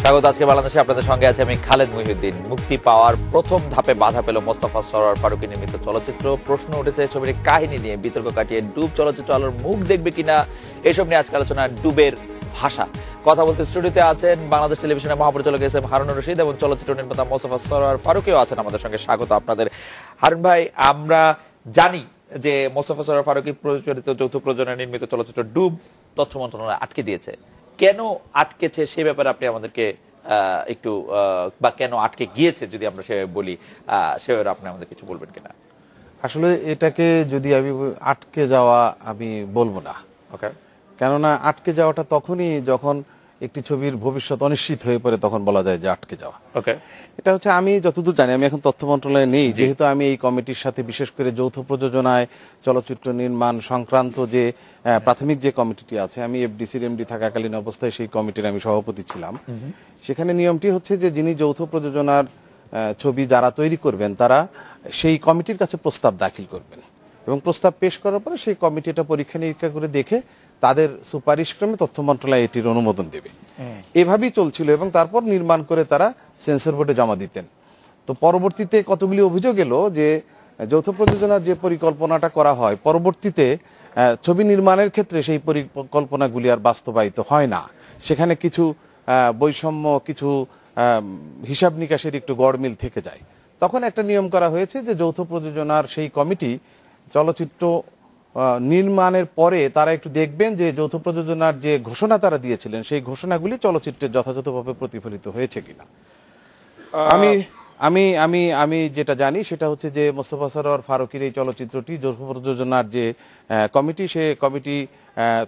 স্বাগত। আজকে বাংলাদেশে আপনাদের সঙ্গে আছে আমি খালেদ মহিউদ্দিন। মুক্তি পাওয়ার প্রথম ধাপে বাধা পেল মোস্তফা সরোয়ার ফারুকী নির্মিত চলচ্চিত্র। প্রশ্ন উঠেছে ছবির কাহিনী নিয়ে। বিতর্ক কাটিয়ে ডুব চলচ্চিত্র আলোর মুখ দেখবে কিনা, এসব নিয়ে আজকে আলোচনা। ডুবের ভাষা কথা বলতে স্টুডিওতে আছেন বাংলাদেশ টেলিভিশনের মহাপরিচালক এস এম হারুন রশিদ এবং চলচ্চিত্র নির্মাতা মোস্তফা সরোয়ার ফারুকীও আছেন আমাদের সঙ্গে। স্বাগত আপনাদের। হারুন ভাই, আমরা জানি যে মোস্তফা সরোয়ার ফারুকী পরিচালিত যৌথ প্রযোজনায় নির্মিত চলচ্চিত্র ডুব তথ্য মন্ত্রণালয় আটকে দিয়েছে। কেন আটকেছে সে ব্যাপারে আপনি আমাদেরকে একটু বা কেন আটকে গিয়েছে যদি আমরা সে বলি, সে ব্যাপারে আপনি আমাদের কিছু বলবেন কিনা? আসলে এটাকে যদি আমি আটকে যাওয়া আমি বলবো না। ওকে। কেননা আটকে যাওয়াটা তখনই যখন একটি ছবির ভবিষ্যৎ অনিশ্চিত হয়ে পড়ে, তখন বলা যায় যে আটকে যাওয়া। ওকে। এটা হচ্ছে, আমি যতদূর জানি, আমি এখন তথ্য মন্ত্রণালয়ে নেই, যেহেতু আমি এই কমিটির সাথে বিশেষ করে যৌথ প্রযোজনায় চলচ্চিত্র নির্মাণ সংক্রান্ত যে প্রাথমিক যে কমিটিটি আছে, আমি এফডিসির এমডি থাকাকালীন অবস্থায় সেই কমিটির আমি সভাপতি ছিলাম। সেখানে নিয়মটি হচ্ছে যে যিনি যৌথ প্রযোজনার ছবি যারা তৈরি করবেন তারা সেই কমিটির কাছে প্রস্তাব দাখিল করবেন এবং প্রস্তাব পেশ করার পরে সেই কমিটি এটা পরীক্ষা নিরীক্ষা করে দেখে তাদের সুপারিশক্রমে তথ্য মন্ত্রণালয় এটির অনুমোদন দেবে। এভাবেই চলছিল এবং তারপর নির্মাণ করে তারা সেন্সর বোর্ডে জমা দিতেন। তো পরবর্তীতে কতগুলি অভিযোগ এলো যে যৌথ প্রযোজনার যে পরিকল্পনাটা করা হয়, পরবর্তীতে ছবি নির্মাণের ক্ষেত্রে সেই পরিকল্পনাগুলি আর বাস্তবায়িত হয় না। সেখানে কিছু বৈষম্য, কিছু হিসাব নিকাশের একটু গড়মিল থেকে যায়। তখন একটা নিয়ম করা হয়েছে যে যৌথ প্রযোজনার সেই কমিটি চলচ্চিত্র নির্মাণের পরে তারা একটু দেখবেন যে যৌথ প্রযোজনার যে ঘোষণা তারা দিয়েছিলেন সেই ঘোষণাগুলি চলচ্চিত্রে যথাযথভাবে প্রতিফলিত হয়েছে কিনা। আমি আমি আমি আমি যেটা জানি সেটা হচ্ছে যে মোস্তফা সরোয়ার ফারুকীর এই চলচ্চিত্রটি যৌথ প্রযোজনার যে কমিটি, সে কমিটি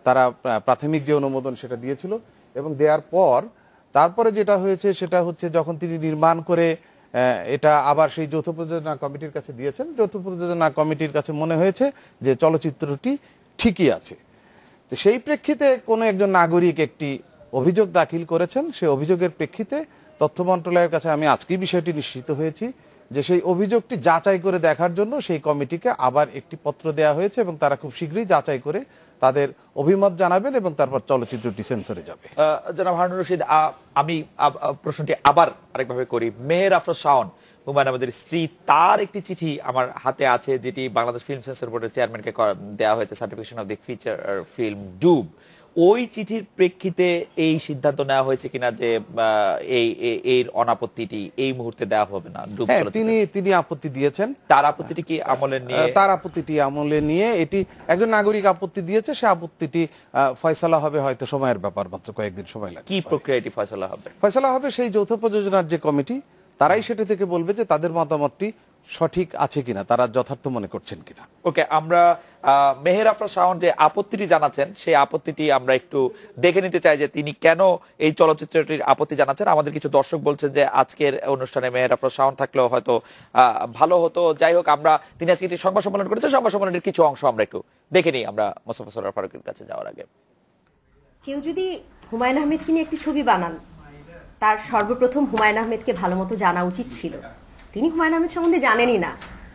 তারা প্রাথমিক যে অনুমোদন সেটা দিয়েছিল এবং দেওয়ার পর তারপরে যেটা হয়েছে সেটা হচ্ছে যখন তিনি নির্মাণ করে এটা আবার সেই যৌথ প্রযোজনা কমিটির কাছে দিয়েছেন, যৌথ প্রযোজনা কমিটির কাছে মনে হয়েছে যে চলচ্চিত্রটি ঠিকই আছে। তো সেই প্রেক্ষিতে কোনো একজন নাগরিক একটি অভিযোগ দাখিল করেছেন। সেই অভিযোগের প্রেক্ষিতে তথ্য মন্ত্রণালয়ের কাছে আমি আজকেই বিষয়টি নিশ্চিত হয়েছি যে সেই অভিযোগটি যাচাই করে দেখার জন্য সেই কমিটিকে আবার একটি পত্র দেওয়া হয়েছে এবং তারা খুব শীঘ্রই যাচাই করে তাদের অভিমত জানাবেন এবং তারপর চলচ্চিত্রটি সেন্সরে যাবে। জনাব হারুন রশিদ, আমি প্রশ্নটি আবার আরেকভাবে করি। মেহের আফরোজ শাওন, হুমায়ুন আহমেদের স্ত্রী, তার একটি চিঠি আমার হাতে আছে যেটি বাংলাদেশ ফিল্ম সেন্সর বোর্ডের চেয়ারম্যানকে দেওয়া হয়েছে, certification of the feature film ডুব। ওই চিঠির প্রেক্ষিতে এই সিদ্ধান্ত নেওয়া হয়েছে কিনা যে এই অনাপত্তিটি এই মুহূর্তে দেওয়া হবে না? তিনি আপত্তি দিয়েছেন। তার আপত্তিটি কি আমলে নিয়ে? তার আপত্তিটি আমলে নিয়ে, এটি একজন নাগরিক আপত্তি দিয়েছে, সে আপত্তিটি ফয়সালা হবে হয়তো সময়ের ব্যাপার, মাত্র কয়েকদিন সময় লাগবে। কি প্রক্রিয়াটি ফয়সালা হবে? ফয়সালা হবে সেই যৌথ প্রযোজনার যে কমিটি, তারাই সেটা থেকে বলবে যে তাদের মতামতটি সঠিক আছে কিনা, তারা যথার্থ মনে করছেন কিনা। ওকে, আমরা মেহের আফরোজ শাওন যে আপত্তিটি জানাচ্ছেন সেই আপত্তিটি আমরা একটু দেখে নিতে চাই যে তিনি কেন এই চলচ্চিত্রটির আপত্তি জানাচ্ছেন। আমাদের কিছু দর্শক বলছেন যে আজকের অনুষ্ঠানে মেহের আফরোজ শাওন থাকলেও হয়তো ভালো হতো। যাই হোক, তিনি আজকে একটি সংবাদ সম্মেলন করেছেন, সংবাদ সম্মেলনের কিছু অংশ আমরা একটু দেখে নিই আমরা মোস্তফা সরোয়ার ফারুকীর কাছে যাওয়ার আগে। কেউ যদি হুমায়ুন আহমেদকে নিয়ে একটি ছবি বানান, তার সর্বপ্রথম হুমায়ুন আহমেদকে ভালো মতো জানা উচিত ছিল। তিনি হুমায়ুন আহমেদ সম্বন্ধে জানেনই না,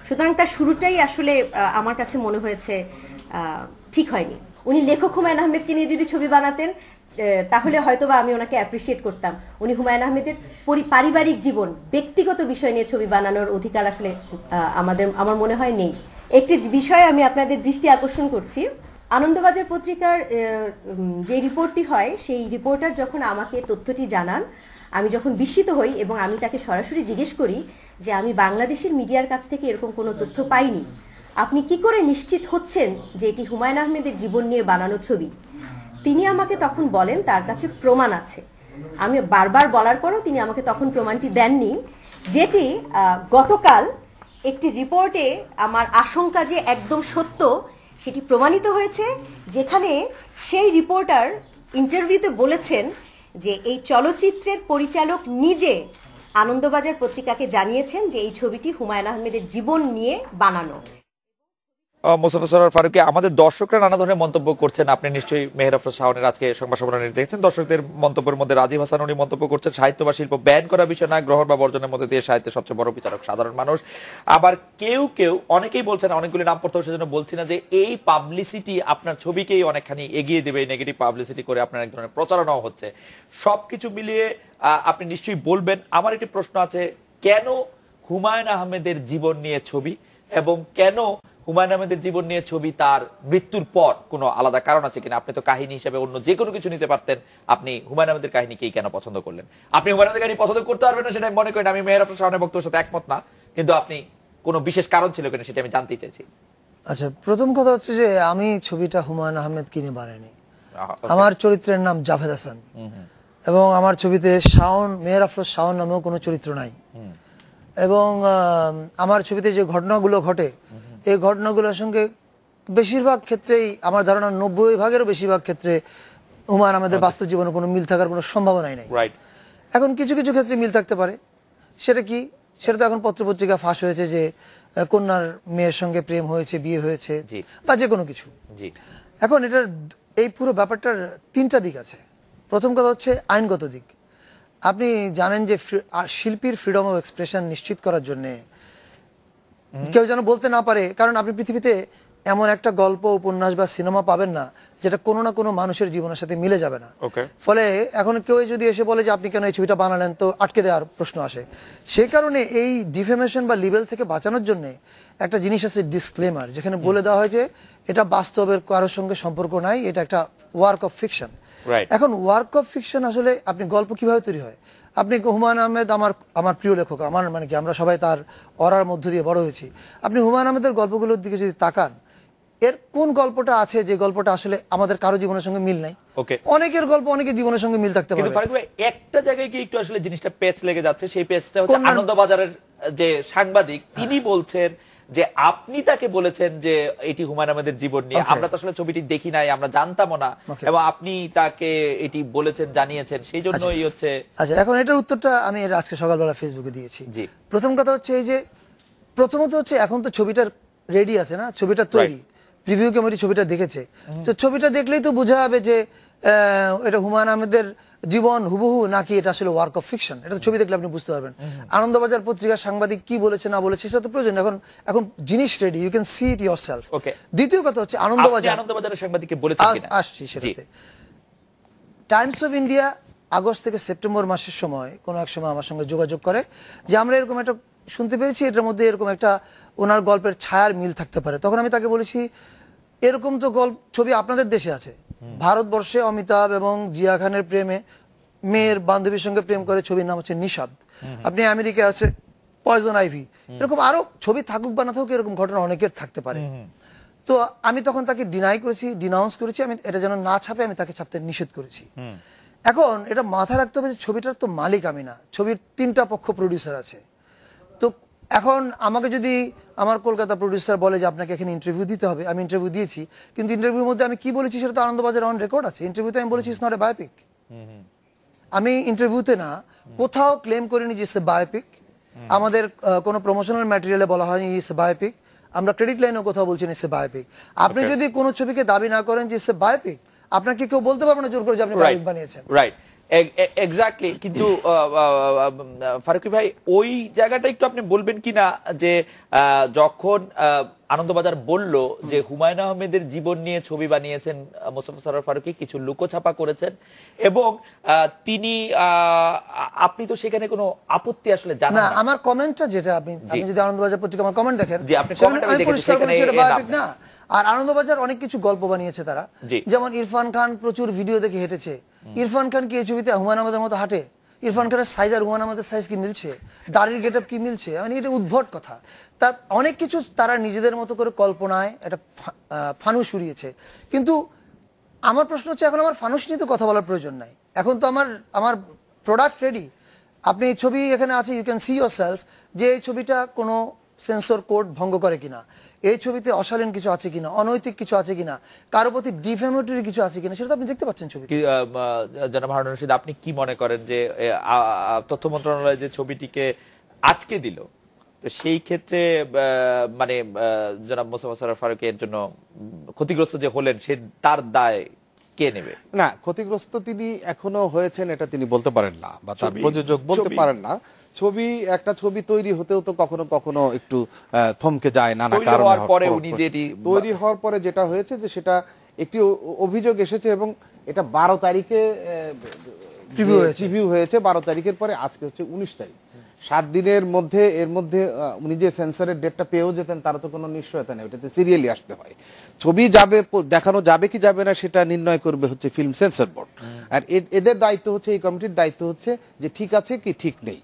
সুতরাং তার শুরুটাই আসলে আমার কাছে মনে হয়েছে ঠিক হয়নি। উনি লেখক হুমায়ুন আহমেদকে নিয়ে যদি ছবি বানাতেন তাহলে হয়তোবা আমি ওনাকে অ্যাপ্রিসিয়েট করতাম। উনি হুমায়ুন আহমেদের পারিবারিক জীবন, ব্যক্তিগত বিষয় নিয়ে ছবি বানানোর অধিকার আসলে আমার মনে হয় নেই। একটি বিষয়ে আমি আপনাদের দৃষ্টি আকর্ষণ করছি। আনন্দবাজার পত্রিকার যে রিপোর্টটি হয়, সেই রিপোর্টার যখন আমাকে তথ্যটি জানান, আমি যখন বিস্মিত হই এবং আমি তাকে সরাসরি জিজ্ঞেস করি যে আমি বাংলাদেশের মিডিয়ার কাছ থেকে এরকম কোনো তথ্য পাইনি, আপনি কি করে নিশ্চিত হচ্ছেন যে এটি হুমায়ুন আহমেদের জীবন নিয়ে বানানো ছবি? তিনি আমাকে তখন বলেন তার কাছে প্রমাণ আছে। আমি বারবার বলার পরও তিনি আমাকে তখন প্রমাণটি দেননি, যেটি গতকাল একটি রিপোর্টে আমার আশঙ্কা যে একদম সত্য সেটি প্রমাণিত হয়েছে, যেখানে সেই রিপোর্টার ইন্টারভিউতে বলেছেন যে এই চলচ্চিত্রের পরিচালক নিজে আনন্দবাজার পত্রিকাকে জানিয়েছেন যে এই ছবিটি হুমায়ুন আহমেদের জীবন নিয়ে বানানো। মোস্তফা সরোয়ার ফারুকী, আমাদের দর্শকরা নানা ধরনের মন্তব্য করছেন, আপনি নিশ্চয়ই মেহের আফরোজ শাওনের আজকে সংবাদ সম্মেলনে দেখছেন। দর্শকদের মন্তব্যের মধ্যে রাজীব হাসান উনি মন্তব্য করছেন, সাহিত্য বা শিল্প ব্যান করা বিষয় না, গ্রহণ বা বর্জনের মধ্যে দিয়ে সাহিত্যের সবচেয়ে বড় বিচারক সাধারণ মানুষ। আবার কেউ কেউ অনেকেই বলছেন, অনেকগুলি নাম পড়তে সেজন্য বলছি না, যে এই পাবলিসিটি আপনার ছবিকেই অনেকখানি এগিয়ে দেবে, নেগেটিভ পাবলিসিটি করে আপনার এক ধরনের প্রচারণাও হচ্ছে। সবকিছু মিলিয়ে আপনি নিশ্চয়ই বলবেন। আমার একটি প্রশ্ন আছে, কেন হুমায়ুন আহমেদের জীবন নিয়ে ছবি, এবং কেন হুমায়ুন আহমেদের জীবন নিয়ে ছবি তার মৃত্যুর পর কোনো আলাদা কারণ আছে কিনা? আপনি তো কাহিনী হিসেবে অন্য যে কোনো কিছু নিতে পারতেন, আপনি হুমায়ুন আহমেদের কাহিনীকেই কেন পছন্দ করলেন? আপনি হুমায়ুন আহমেদের কাহিনী পছন্দ করতে পারবেন না সেটা আমি মনে করি না, আমি মেহের আফরোজ শাওনের বক্তব্যের সাথে একমত না, কিন্তু আপনি কোনো বিশেষ কারণ ছিল কিনা সেটা আমি জানতেই চাইছি। আচ্ছা, প্রথম কথা হচ্ছে যে আমি ছবিটা হুমায়ুন আহমেদ কিনে বানাইনি। আমার চরিত্রের নাম জাভেদ হাসান, এবং আমার ছবিতে শাওন, মেহের আফরোজ শাওন নামেও কোনো চরিত্র নাই। এবং আমার ছবিতে যে ঘটনাগুলো ঘটে, এই ঘটনাগুলোর সঙ্গে বেশিরভাগ ক্ষেত্রেই আমার ধারণা 90%-এরও বেশিরভাগ ক্ষেত্রে হুমায়ুন আহমেদের বাস্তব জীবনে কোনো মিল থাকার কোনো সম্ভাবনাই নাই। এখন কিছু কিছু ক্ষেত্রে মিল থাকতে পারে, সেটা কি? সেটা তো এখন পত্রপত্রিকা ফাঁস হয়েছে যে কন্যার মেয়ের সঙ্গে প্রেম হয়েছে, বিয়ে হয়েছে, বা যে কোনো কিছু। এখন এটার এই পুরো ব্যাপারটার তিনটা দিক আছে। প্রথম কথা হচ্ছে আইনগত দিক। আপনি জানেন যে শিল্পীর ফ্রিডম অফ এক্সপ্রেশন নিশ্চিত করার জন্য কেউ যেন বলতে না পারে, কারণ আপনি পৃথিবীতে এমন একটা গল্প, উপন্যাস বা সিনেমা পাবেন না যেটা কোনো না কোনো মানুষের জীবনের সাথে মিলে যাবে না। ফলে এখন কেউ যদি এসে বলে যে আপনি কেন এই ছবিটা বানালেন, তো আটকে দেওয়ার প্রশ্ন আসে। সেই কারণে এই ডিফেমেশন বা লিবেল থেকে বাঁচানোর জন্য একটা জিনিস আছে, ডিসক্লেমার, যেখানে বলে দেওয়া হয় যে এটা বাস্তবের কারোর সঙ্গে সম্পর্ক নাই, এটা একটা ওয়ার্ক অফ ফিকশন। এখন ওয়ার্ক অফ ফিকশন আসলে আপনি গল্প কিভাবে তৈরি হয়? আপনি হুমায়ুন আহমেদ আমার প্রিয় লেখক, আমার মানে কি, আমরা সবাই তার অরার মধ্য দিয়ে বড় হয়েছি। আপনি হুমায়ুন আহমেদের গল্পগুলোর দিকে যদি তাকান, এর কোন গল্পটা আছে যে গল্পটা আসলে আমাদের কারো জীবনের সঙ্গে মিল নাই? অনেকের গল্প অনেকের জীবনের সঙ্গে মিল থাকতে পারে। ফারুক ভাই, একটা জায়গায় কি একটু আসলে জিনিসটা পেচ লেগে যাচ্ছে। সেই পেচটা হচ্ছে আনন্দবাজারের যে সাংবাদিক, তিনি বলছেন যে আপনি তাকে বলেছেন যে এটি হুমায়ুন আহমেদের জীবন নিয়ে। আমরা তো আসলে ছবিটি দেখি নাই, আমরা জানতামও না, এবং আপনি তাকে এটি বলেছেন, জানিয়েছেন, সেই জন্যই হচ্ছে। আচ্ছা, এখন এটার উত্তরটা আমি আজকে সকালবেলা ফেসবুকে দিয়েছি। প্রথম কথা হচ্ছে এই যে, প্রথমত হচ্ছে এখন তো ছবিটার রেডি আছে না, ছবিটা তৈরি, প্রিভিউ কমিটি ছবিটা দেখেছে, তো ছবিটা দেখলেই তো বোঝা যাবে যে এটা হুমায়ুন আহমেদের জীবন হুবহু নাকি এটা আসলে ওয়ার্ক অফ ফিকশন। এটা তো ছবি দেখলে আপনি বুঝতে পারবেন। আনন্দবাজার পত্রিকার সাংবাদিক কি বলেছে না বলেছে সেটা তো প্রয়োজন। এখন জিনিস ready, you can see it yourself. দ্বিতীয় কথা হচ্ছে আনন্দবাজারের সাংবাদিককে বলেছেন কিনা আসছি সেটাতে। টাইমস অফ ইন্ডিয়া আগস্ট থেকে সেপ্টেম্বর মাসের সময় কোনো এক সময় আমার সঙ্গে যোগাযোগ করে যে আমরা এরকম একটা শুনতে পেরেছি, এটার মধ্যে এরকম একটা ওনার গল্পের ছায়ার মিল থাকতে পারে। তখন আমি তাকে বলেছি, এরকম তো ছবি আপনাদের দেশে আছে, ভারতবর্ষে অমিতাভ এবং জিয়া খানের প্রেমে মেয়ের বান্ধবীর সঙ্গে প্রেম করে, ছবির নাম হচ্ছে নিষাদ। আপনি আমেরিকায় আছে পয়জন আইভি, এরকম আরো ছবি থাকুক বা না থাকুক, এরকম ঘটনা অনেকের থাকতে পারে। তো আমি তখন তাকে ডিনাউন্স করেছি, আমি এটা যেন না ছাপে আমি তাকে ছাপতে নিষেধ করেছি। এখন এটা মাথায় রাখতে হবে যে ছবিটার তো মালিক আমি না, ছবির 3টা পক্ষ প্রডিউসার আছে। তো এখন আমাকে যদি আমার কলকাতা প্রডিউসার বলে যে আপনাকে এখানে ইন্টারভিউ দিতে হবে, আমি ইন্টারভিউ দিয়েছি, কিন্তু ইন্টারভিউর মধ্যে আমি কি বলেছি সেটা তো আনন্দবাজার অন রেকর্ড আছে। ইন্টারভিউতে আমি বলেছি ইটস নট এ বায়োপিক। আমি ইন্টারভিউতে না কোথাও ক্লেম করিনি যে ইটস এ বায়োপিক। আমাদের কোনো প্রমোশনাল ম্যাটেরিয়ালে বলা হয়নি ইটস এ বায়োপিক। আমরা ক্রেডিট লাইনেও কোথাও বলছি ইটস এ বায়োপিক। আপনি যদি কোনো ছবিকে দাবি না করেন যে ইটস এ বায়োপিক, আপনাকে কেউ বলতে পারবে না জোর করে যে আপনি বায়োপিক বানিয়েছেন। Right, exactly. কিন্তু ফারুকী ভাই, ওই জায়গাটা একটু আপনি বলবেন কিনা যে যখন আনন্দবাজার বলল যে হুমায়ুন আহমেদের জীবন নিয়ে ছবি বানিয়েছেন মোস্তফা সরোয়ার ফারুকী, কিছু লুকোছাপা করেছেন, এবং তিনি আপনি তো সেখানে কোনো আপত্তি আসলে জানান না। আমার কমেন্টটা যেটা, আপনি যদি আনন্দবাজার পত্রিকা আমার কমেন্ট দেখেন, জি, আপনি কমেন্ট দেখেছেন, সেখানে না। আর আনন্দবাজার অনেক কিছু গল্প বানিয়েছে তারা, যেমন ইরফান খান প্রচুর ভিডিও দেখে হেঁটেছে। ইরফান খান কি এই ছবিতে হুমায়ুন আহমেদের মতো হাঁটে? ইরফান খানের সাইজ আর হুমায়ুন আহমেদের সাইজ কি মিলছে? দাড়ির গেটআপ কি মিলছে? মানে এটা উদ্ভট কথা। তার অনেক কিছু তারা নিজেদের মতো করে কল্পনায় একটা ফানুস উড়িয়েছে। কিন্তু আমার প্রশ্ন হচ্ছে, এখন আমার ফানুস নিয়ে তো কথা বলার প্রয়োজন নাই, এখন তো আমার প্রোডাক্ট রেডি। আপনি এই ছবি এখানে আছে, ইউ ক্যান সি ইয়োরসেলফ যে এই ছবিটা কোনো সেন্সর কোড ভঙ্গ করে কিনা, এই ছবিতে অশালীন কিছু আছে কিনা, অনৈতিক কিছু আছে কিনা, কারো প্রতি ডিফেমেটরি কিছু আছে কিনা, সেটা আপনি দেখতে পাচ্ছেন ছবি। জনাব হারুন রশিদ, আপনি কি মনে করেন যে তথ্য মন্ত্রণালয় যে ছবিটিকে আটকে দিল, তো সেই ক্ষেত্রে মানে জনাব মোস্তফা সরোয়ার ফারুকী এর জন্য ক্ষতিগ্রস্ত যে হলেন সে তার দায় কে নেবে? না, ক্ষতিগ্রস্ত তিনি এখনো হয়েছেন এটা তিনি বলতে পারেন না, বা তার প্রযোজক বলতে পারেন না। একটা ছবি তৈরি হতেও তো কখনো কখনো একটু থমকে যায় নানা কারণে। তৈরি হওয়ার পরে যেটা হয়েছে যে সেটা একটি অভিযোগ এসেছে এবং এটা 12 তারিখে প্রিভিউ হয়েছে। 12 তারিখের পরে আজকে হচ্ছে 19 তারিখ। 7 দিনের মধ্যে এর মধ্যে উনি যে সেন্সরের ডেটটা পেয়েও যেতেন তার তো কোনো নিশ্চয়তা নেই, ওটাতে সিরিয়ালি আসতে হয়। ছবি যাবে, দেখানো যাবে কি যাবে না সেটা নির্ণয় করবে হচ্ছে ফিল্ম সেন্সর বোর্ড। আর এদের দায়িত্ব হচ্ছে, এই কমিটির দায়িত্ব হচ্ছে যে ঠিক আছে কি ঠিক নেই।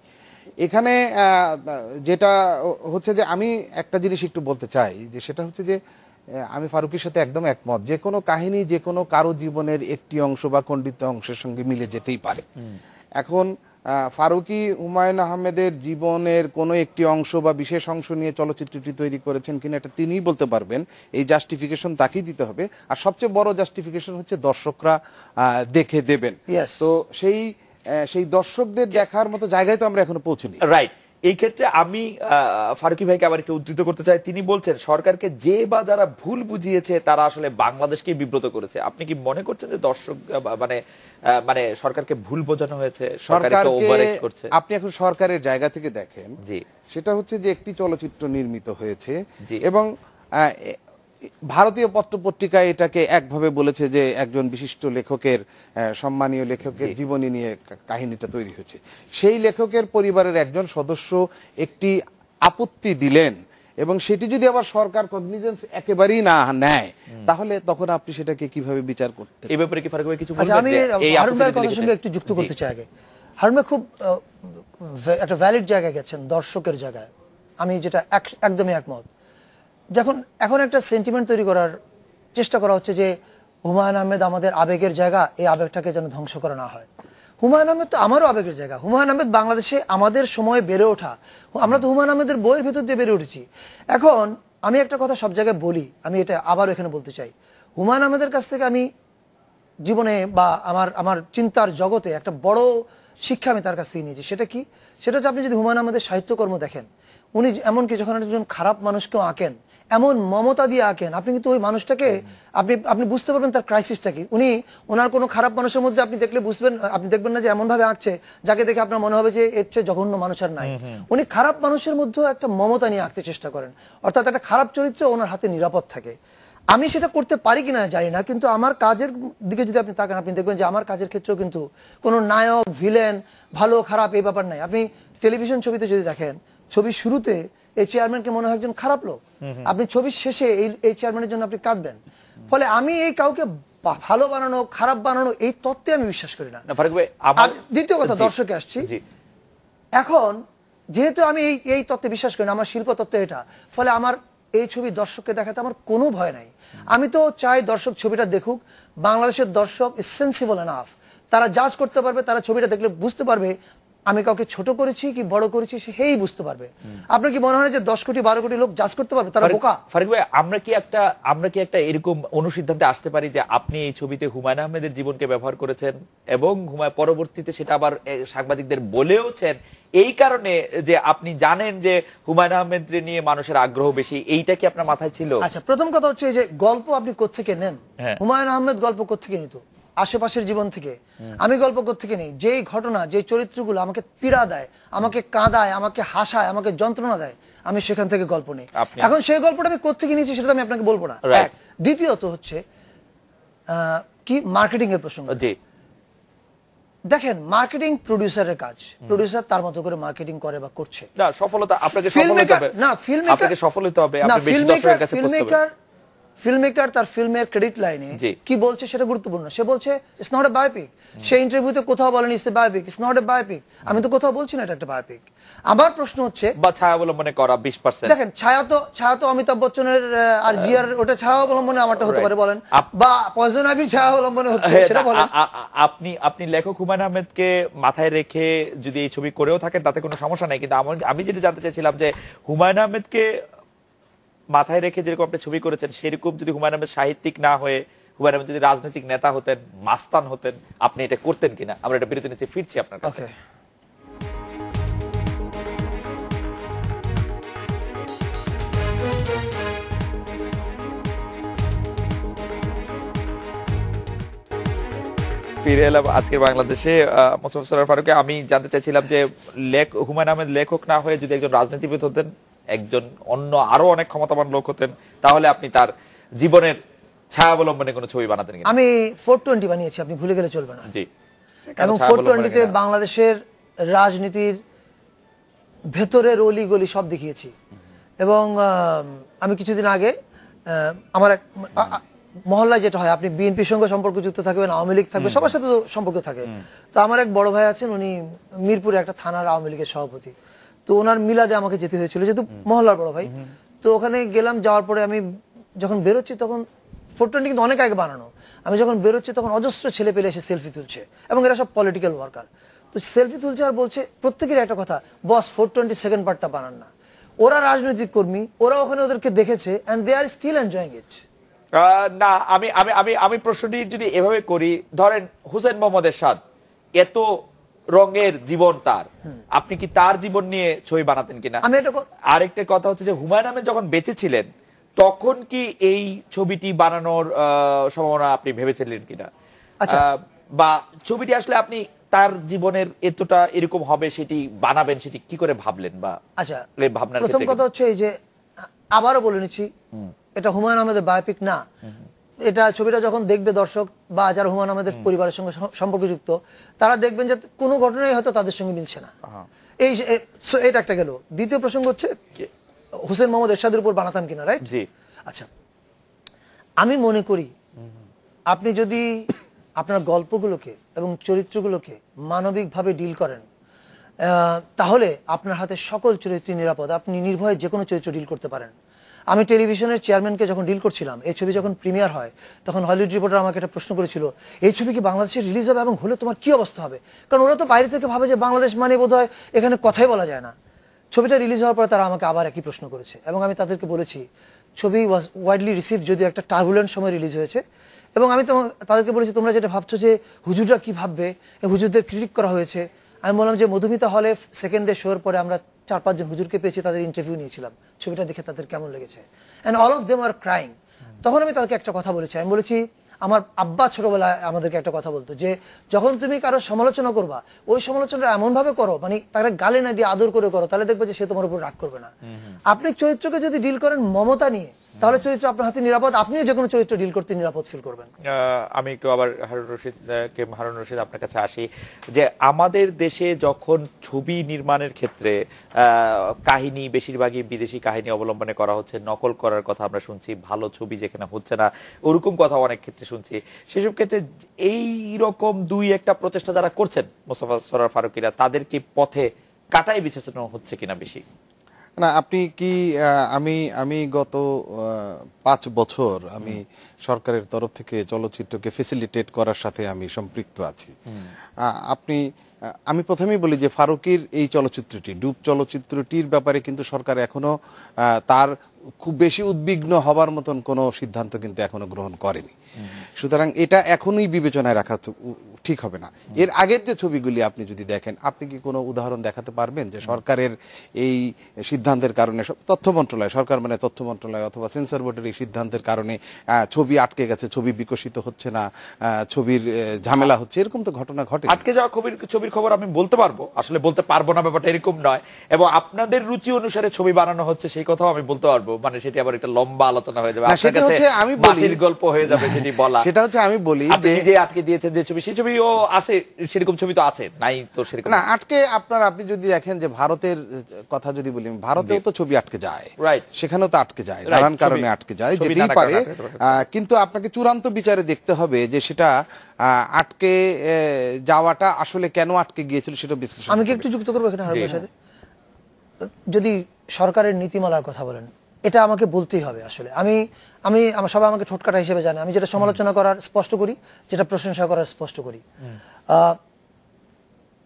এখানে যেটা হচ্ছে যে আমি একটা জিনিস একটু বলতে চাই, যে সেটা হচ্ছে যে আমি ফারুকীর সাথে একদম একমত। যে কোনো কাহিনী যে কোনো কারো জীবনের একটি অংশ বা খণ্ডিত অংশের সঙ্গে মিলে যেতেই পারে। এখন ফারুকী হুমায়ুন আহমেদের জীবনের কোনো একটি অংশ বা বিশেষ অংশ নিয়ে চলচ্চিত্রটি তৈরি করেছেন কিনা এটা তিনিই বলতে পারবেন। এই জাস্টিফিকেশন তাকেই দিতে হবে। আর সবচেয়ে বড় জাস্টিফিকেশন হচ্ছে দর্শকরা দেখে দেবেন। তো সেই দর্শকদের দেখার মতো জায়গায় তো আমরা এখনো পৌঁছাইনি। রাইট। এই ক্ষেত্রে আমি ফারুকী ভাইকে আবার একটু উদ্ধৃত করতে চাই। তিনি বলছেন সরকারকে যে বা যারা ভুল বুঝিয়েছে তারা আসলে বাংলাদেশকে বিব্রত করেছে। আপনি কি মনে করছেন যে দর্শক মানে সরকারকে ভুল বোঝানো হয়েছে, সরকারকে ওভারঅ্যাক্ট করছে? আপনি এখন সরকারের জায়গা থেকে দেখেন, জি, সেটা হচ্ছে যে একটি চলচ্চিত্র নির্মিত হয়েছে এবং ভারতীয় পত্রপত্রিকায় এটাকে একভাবে বলেছে যে একজন বিশিষ্ট লেখকের, সম্মানীয় লেখকের জীবনী নিয়ে কাহিনীটা তৈরি হয়েছে। সেই লেখকের পরিবারের একজন সদস্য একটি আপত্তি দিলেন এবং সেটি যদি আবার সরকার কগনিজেন্স একেবারেই না নেয় তাহলে তখন আপনি সেটাকে কিভাবে বিচার করতে? এই ব্যাপারে কি ফারুক ভাই কিছু বলবেন? আমি হারুন ভাইয়ের কথার সঙ্গে একটু যুক্ত করতে চাই। আগে হারুন ভাই খুব একটা ভ্যালিড জায়গায় গেছেন, দর্শকের জায়গায়। আমি যেটা একদমই একমত। এখন একটা সেন্টিমেন্ট তৈরি করার চেষ্টা করা হচ্ছে যে হুমায়ুন আহমেদ আমাদের আবেগের জায়গা, এই আবেগটাকে যেন ধ্বংস করা না হয়। হুমায়ুন আহমেদ তো আমারও আবেগের জায়গা। হুমায়ুন আহমেদ বাংলাদেশে আমাদের সময়ে বেড়ে ওঠা, আমরা তো হুমায়ুন আহমেদের বইয়ের ভেতর দিয়ে বেড়ে উঠেছি। এখন আমি একটা কথা সব জায়গায় বলি, আমি এটা আবারও এখানে বলতে চাই। হুমায়ুন আহমেদের কাছ থেকে আমি জীবনে বা আমার চিন্তার জগতে একটা বড় শিক্ষা আমি তার কাছ থেকে নিয়েছি। সেটা কি? সেটা হচ্ছে আপনি যদি হুমায়ুন আহমেদের সাহিত্যকর্ম দেখেন, উনি এমনকি যখন একজন খারাপ মানুষকেও আঁকেন এমন মমতা দিয়ে আঁকেন, আপনি কিন্তু ওই মানুষটাকে আপনি বুঝতে পারবেন তার ক্রাইসিসটা কি। ওনার কোনো খারাপ মানুষের মধ্যে আপনি দেখলে বুঝবেন, আপনি দেখবেন না যে এমন ভাবে আঁকছে যাকে দেখে আপনার মনে হবে যে এর চেয়ে জঘন্য মানুষ আর নাই। উনি খারাপ মানুষের মধ্যেও একটা মমতা নিয়ে আঁকতে চেষ্টা করেন, অর্থাৎ একটা খারাপ চরিত্র ওনার হাতে নিরাপদ থাকে। আমি সেটা করতে পারি কিনা জানি না, কিন্তু আমার কাজের দিকে যদি আপনি তাকান, আপনি দেখবেন যে আমার কাজের ক্ষেত্রেও কিন্তু কোনো নায়ক ভিলেন ভালো খারাপ এই ব্যাপার নাই। আপনি টেলিভিশন ছবিতে যদি দেখেন, ছবির শুরুতে এই চেয়ারম্যানকে মনে হয় একজন খারাপ লোক, আপনি ছবির শেষে এই চেয়ারম্যানের জন্য আপনি কাঁদবেন। ফলে আমি এই কাউকে ভালো বানানো খারাপ বানানো এই তত্ত্বে আমি বিশ্বাস করি না। দ্বিতীয় কথা, দর্শকে আসছি। এখন যেহেতু আমি এই তত্ত্বে বিশ্বাস করি না, আমার শিল্প তত্ত্ব এটা, ফলে আমার এই ছবি দর্শককে দেখাতে আমার কোনো ভয় নাই। আমি তো চাই দর্শক ছবিটা দেখুক। বাংলাদেশের দর্শক ইজ সেন্সিবল এনাফ, তারা জাজ করতে পারবে, তারা ছবিটা দেখলে বুঝতে পারবে আমি কাউকে ছোট করেছি কি বড় করেছি সেই বুঝতে পারবে। আপনার কি মনে হয় যে 10 কোটি 12 কোটি লোক জাজ করতে পারবে? তারা বোকা। ফারুক ভাই, আমরা কি একটা এরকম অনুসিদ্ধান্তে আসতে পারি যে আপনি এই ছবিতে হুমায়ুন আহমেদের জীবনকে ব্যবহার করেছেন এবং পরবর্তীতে সেটা আবার সাংবাদিকদের বলেওছেন, এই কারণে যে আপনি জানেন যে হুমায়ুন আহমেদ নিয়ে মানুষের আগ্রহ বেশি, এইটা কি আপনার মাথায় ছিল? আচ্ছা, প্রথম কথা হচ্ছে যে গল্প আপনি কোত্থেকে নেন? হুমায়ুন আহমেদ গল্প কোত্থেকে নিত? আশেপাশের জীবন থেকে। আমি গল্প কোত্থেকে নেই? যেই ঘটনা, যে চরিত্রগুলো আমাকে পীড়া দেয়, আমাকে কাঁদায়, আমাকে হাসায়, আমাকে যন্ত্রণা দেয়, আমি সেখান থেকে গল্প নেই। এখন সেই গল্পটা আমি কোত্থেকে নিয়েছি সেটা আমি আপনাকে বলবো না। এক। দ্বিতীয়ত হচ্ছে কি মার্কেটিং এর প্রসঙ্গ। দেখেন, মার্কেটিং প্রোডিউসারের কাজ। প্রোডিউসার তার মতো করে মার্কেটিং করে বা করছে। না, সফলতা আপনাকে সফল হতে হবে। না, আপনাকে সফল হতে হবে, আপনি বেশি দর্শকের কাছে পৌঁছতে হবে। ফিল্মমেকার তার ফিল্মের ক্রেডিট লাইনে কি বলছে সেটা গুরুত্বপূর্ণ। সে বলছে ইটস নট এ বায়োপিক। সে ইন্টারভিউতে কোথাও বলেন it's a biopic, it's not a biopic. আমি তো কোথাও বলছি না এটা একটা বায়োপিক। আমার প্রশ্ন হচ্ছে, বা ছায়া অবলম্বনে করা 20%। দেখেন, ছায়া তো অমিতাভ বচ্চনের আর জিয়ার, ওটা ছায়া অবলম্বনে আমারটা হতে পারে বলেন, বা পয়জন আইভির ছায়া অবলম্বনে হচ্ছে সেটা বলেন। আপনি লেখক হুমায়ুন আহমেদকে মাথায় রেখে যদি এই ছবি করেও থাকেন তাতে কোনো সমস্যা নাই, কিন্তু আমি যেটা জানতে চাইছিলাম যে হুমায়ুন আহমেদকে মাথায় রেখে যেরকম আপনি ছবি করেছেন, সেরকম যদি হুমায়ুন আহমেদ সাহিত্যিক না হয়ে হুমায়ুন আহমেদ যদি রাজনৈতিক নেতা হতেন, মাস্তান হতেন, আপনি এটা করতেন কিনা? আমরা এটা বিরতি নিচে ফিরছি আপনার কাছে। ফিরে এলাম আজকের বাংলাদেশে। মোস্তফা সরোয়ার ফারুকী, আমি জানতে চাইছিলাম যে হুমায়ুন আহমেদ লেখক না হয়ে যদি একজন রাজনীতিবিদ হতেন, একজন অন্য আরো অনেক ক্ষমতাবান লোক হতেন, তাহলে আপনি তার জীবনের ছায়া অবলম্বনে কোনো ছবি বানাতেন কিনা? আমি 420 বানিয়েছি, আপনি ভুলে গেলে চলবে না। জি। এবং 420-তে বাংলাদেশের রাজনীতির ভেতরের অলি গলি সব দেখিয়েছি। এবং আমি কিছুদিন আগে আমার এক মহল্লায় যেটা হয়, আপনি বিএনপির সঙ্গে সম্পর্কযুক্ত থাকবেন, আওয়ামী লীগ থাকবে, সবার সাথে তো সম্পর্ক থাকে। তো আমার এক বড় ভাই আছেন, উনি মিরপুরে একটা থানার আওয়ামী লীগের সভাপতি। তো ওনার মিলাদে আমাকে যেতে হয়েছিল, যেহেতু মহল্লার বড় ভাই। তো ওখানে গেলাম, যাওয়ার পরে আমি যখন বেরোচ্ছি তখন 420 কিন্তু অনেক আগে বানানো, আমি যখন বেরোচ্ছি তখন অজস্র ছেলে পেলে এসে সেলফি তুলছে, এবং এরা সব পলিটিক্যাল ওয়ার্কার। তো সেলফি তুলছে আর বলছে প্রত্যেকের একটা কথা, বস 420 সেকেন্ড পার্টটা বানান না। ওরা রাজনৈতিক কর্মী, ওরা ওখানে ওদেরকে দেখেছে, and they are still enjoying it. না, আমি আমি আমি আমি প্রশ্নটি যদি এভাবে করি, ধরেন হুসেন মোহাম্মদ এরশাদ, এত রঙের জীবন তার, আপনি কি তার জীবন নিয়ে ছবি বানাতেন কিনা? আমি এটা আরেকটা কথা হচ্ছে যে হুমায়ুন আহমেদ যখন বেঁচে ছিলেন তখন কি এই ছবিটি বানানোর সম্ভাবনা আপনি ভেবেছিলেন কিনা? বা ছবিটি আসলে আপনি তার জীবনের এতটা এরকম হবে সেটি বানাবেন, সেটি কি করে ভাবলেন? বা আচ্ছা, ভাবনার প্রথম কথা হচ্ছে এই যে, আবারও বলে নিচ্ছি, এটা হুমায়ুন আহমেদের বায়োপিক না। এটা ছবিটা যখন দেখবে দর্শক বা যারা হুমায়ুন আহমেদের পরিবারের সঙ্গে সম্পর্কযুক্ত, তারা দেখবেন যে কোনো ঘটনাই হয়তো তাদের সঙ্গে মিলছে না। এটা একটা গেল। দ্বিতীয় প্রসঙ্গ হচ্ছে হুসেন মোহাম্মদ এরশাদের উপর বানাতাম কিনা, রাইট? জি। আচ্ছা, আমি মনে করি আপনি যদি আপনার গল্পগুলোকে এবং চরিত্রগুলোকে মানবিকভাবে ডিল করেন, তাহলে আপনার হাতে সকল চরিত্রই নিরাপদ, আপনি নির্ভয়ে যে কোনো চরিত্র ডিল করতে পারেন। আমি টেলিভিশনের চেয়ারম্যানকে যখন ডিল করছিলাম, এই ছবি যখন প্রিমিয়ার হয়, তখন হলিউড রিপোর্টার আমাকে একটা প্রশ্ন করেছিল, এই ছবি কি বাংলাদেশে রিলিজ হবে এবং হলে তোমার কি অবস্থা হবে? কারণ ওরা তো বাইরে থেকে ভাবে যে বাংলাদেশ মানে বোধহয় এখানে কথাই বলা যায় না। ছবিটা রিলিজ হওয়ার পর তারা আমাকে আবার একই প্রশ্ন করেছে, এবং আমি তাদেরকে বলেছি ছবি ওয়াজ ওয়াইডলি রিসিভ, যদিও একটা টার্বুলেন্ট সময় রিলিজ হয়েছে। এবং আমি তাদেরকে বলেছি, তোমরা যেটা ভাবছো যে হুজুররা কি ভাববে, হুজুরদের ক্রিটিক করা হয়েছে, আমি বললাম যে মধুমিতা হলে সেকেন্ড ডে শোর পরে আমরা 4-5 জন হুজুরকে পেয়েছি, তাদের ইন্টারভিউ নিয়েছিলাম, ছবিটা দেখে তাদের কেমন লেগেছে, and all of them are crying. তখন আমি তাদেরকে একটা কথা বলেছি, আমি বলেছি আমার আব্বা ছোটবেলায় আমাদেরকে একটা কথা বলতো যে যখন তুমি কারো সমালোচনা করবা, ওই সমালোচনাটা এমন ভাবে করো, মানে তারা গালে না দিয়ে আদর করে করো, তাহলে দেখবে যে সে তোমার উপর রাগ করবে না। আপনি চরিত্রকে যদি ডিল করেন মমতা নিয়ে, তাহলে চরিত্র আপনার হাতে নিরাপদ, আপনিও যে কোনো চরিত্র ডিল করতে নিরাপদ ফিল করবেন। আমি একটু আবার হারুন রশিদ আপনার কাছে আসি, যে আমাদের দেশে যখন ছবি নির্মাণের ক্ষেত্রে কাহিনী বেশিরভাগই বিদেশি কাহিনী অবলম্বনে করা হচ্ছে, নকল করার কথা আমরা শুনছি, ভালো ছবি যেখানে হচ্ছে না ওরকম কথা অনেক ক্ষেত্রে শুনছি, সেসব ক্ষেত্রে এই রকম 2-1টা প্রচেষ্টা যারা করছেন মোস্তফা সরোয়ার ফারুকীরা, তাদের কি পথে কাটাই বিচেতন হচ্ছে কিনা বেশি? না, আপনি কি আমি গত 5 বছর আমি সরকারের তরফ থেকে চলচ্চিত্রকে ফেসিলিটেট করার সাথে আমি সম্পৃক্ত আছি। আমি প্রথমেই বলি যে ফারুকীর এই চলচ্চিত্রটি, ডুব চলচ্চিত্রটির ব্যাপারে কিন্তু সরকার এখনো তার খুব বেশি উদ্বিগ্ন হবার মতন কোনো সিদ্ধান্ত কিন্তু এখনো গ্রহণ করেনি। সুতরাং এটা এখনই বিবেচনায় রাখা ঠিক হবে না। এর আগের যে ছবিগুলি আপনি যদি দেখেন, আপনি কি কোনো উদাহরণ দেখাতে পারবেন যে সরকারের এই সিদ্ধান্তের কারণে, তথ্য মন্ত্রণালয়, সরকার মানে তথ্য মন্ত্রণালয় অথবা সেন্সর বোর্ডের এই সিদ্ধান্তের কারণে ছবি আটকে গেছে, ছবি বিকশিত হচ্ছে না, ছবির ঝামেলা হচ্ছে, এরকম তো ঘটনা ঘটে? আটকে যাওয়া ছবির খবর আমি বলতে পারবো, আসলে বলতে পারবো না, ব্যাপারটা এরকম নয়। এবং আপনাদের রুচি অনুসারে ছবি বানানো হচ্ছে সেই কথাও আমি বলতে পারবো, মানে সেটি আবার একটা লম্বা আলোচনা হয়ে যাবে, আপনার কাছে বাসির গল্প হয়ে যাবে সেটি বলা। সেটা হচ্ছে আমি বলি যে আটকে দিয়েছেন যে ছবি, সেই ছবিও আছে, সেরকম ছবি তো আছে, নাই তো সেরকম না। আটকে আপনি যদি দেখেন যে ভারতের কথা যদি বলি, ভারতেও তো ছবি আটকে যায়, রাইট, সেখানেও তো আটকে যায়, নানান কারণে আটকে যায়, যেতেই পারে। কিন্তু আপনাকে চূড়ান্ত বিচারে দেখতে হবে যে সেটা আটকে যাওয়াটা আসলে কেন আটকে গিয়েছিল সেটা বিশ্লেষণ। আমি কি একটু যুক্ত করবো এখানে হারুনের সাথে? যদি সরকারের নীতিমালার কথা বলেন, এটা আমাকে বলতেই হবে। আসলে আমার সবাই আমাকে ঠোটকাটা হিসেবে জানে, আমি যেটা সমালোচনা করার স্পষ্ট করি, যেটা প্রশংসা করার স্পষ্ট করি।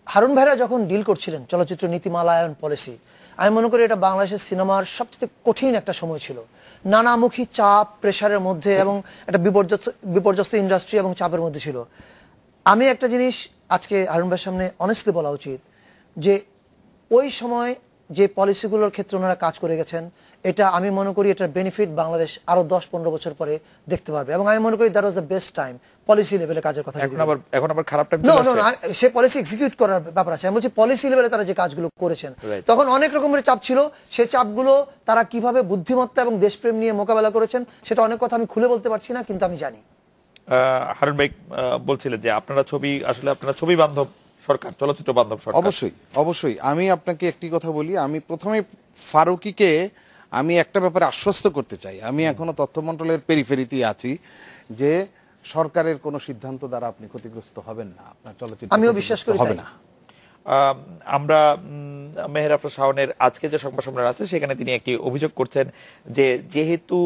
হারুন ভাইরা যখন ডিল করছিলেন চলচ্চিত্র নীতিমালায়ন পলিসি, আমি মনে করি এটা বাংলাদেশের সিনেমার সবচেয়ে কঠিন একটা সময় ছিল, নানামুখী চাপ, প্রেশারের মধ্যে, এবং একটা বিপর্যস্ত ইন্ডাস্ট্রি এবং চাপের মধ্যে ছিল। আমি একটা জিনিস আজকে হারুন ভাইয়ের সামনে অনেস্টলি বলা উচিত, যে ওই সময় যে পলিসিগুলোর ক্ষেত্রে ওনারা কাজ করে গেছেন, এটা আমি মনে করি এটার বেনিফিট বাংলাদেশ আরো 10-15 বছর পরে দেখতে পারবে, এবং আমি মনে করি that was the best time policy লেভেলে কাজের কথা। এখন আবার খারাপ টাইম নো নো সে পলিসি এক্সিকিউট করার ব্যাপার আছে, আমি বলছি পলিসি লেভেলে তারা যে কাজগুলো করেছেন তখন অনেক রকমের চাপ ছিল, সেই চাপগুলো তারা কিভাবে বুদ্ধিমত্তা এবং দেশপ্রেম নিয়ে মোকাবেলা করেছেন সেটা অনেক কথা আমি খুলে বলতে পারছি না, কিন্তু আমি জানি। হারুন ভাই বলছিলেন যে আপনারা ছবি বান্ধব সরকার, চলচ্চিত্র বান্ধব সরকার। অবশ্যই আমি আপনাকে একটি কথা বলি, আমি প্রথমে ফারুকীকে আমি একটা ব্যাপারে আশ্বস্ত করতে চাই, আমি এখনো তথ্য মন্ত্রণালয়ের পেরিফেরিতেই আছি, যে সরকারের কোনো সিদ্ধান্ত দ্বারা আপনি ক্ষতিগ্রস্ত হবেন না, আপনার চলচ্চিত্র আমিও বিশ্বাস করি হবে না। আমরা মেহের আফরোজ শাওনের আজকে যে সংবাদ সম্মেলন আছে সেখানে তিনি একটি অভিযোগ করছেন যে যেহেতু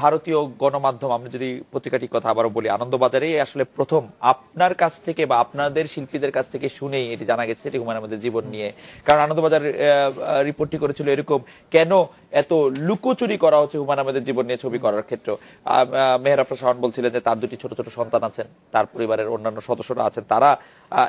ভারতীয় গণমাধ্যম, আমরা যদি পত্রিকাটির কথা আবারও বলি, আনন্দবাজারে আসলে প্রথম আপনার কাছ থেকে বা আপনাদের শিল্পীদের কাছ থেকে শুনেই এটি জানা গেছে এটি হুমায়ুন আহমেদের জীবন নিয়ে। কারণ আনন্দবাজার রিপোর্টটি করেছিল এরকম, কেন এত লুকোচুরি করা হচ্ছে হুমায়ুন আহমেদের জীবন নিয়ে ছবি করার ক্ষেত্রে। মেহের আফরোজ শাওন বলছিলেন যে তার দুটি ছোট ছোট সন্তান আছেন, তার পরিবারের অন্যান্য সদস্যরা আছেন, তারা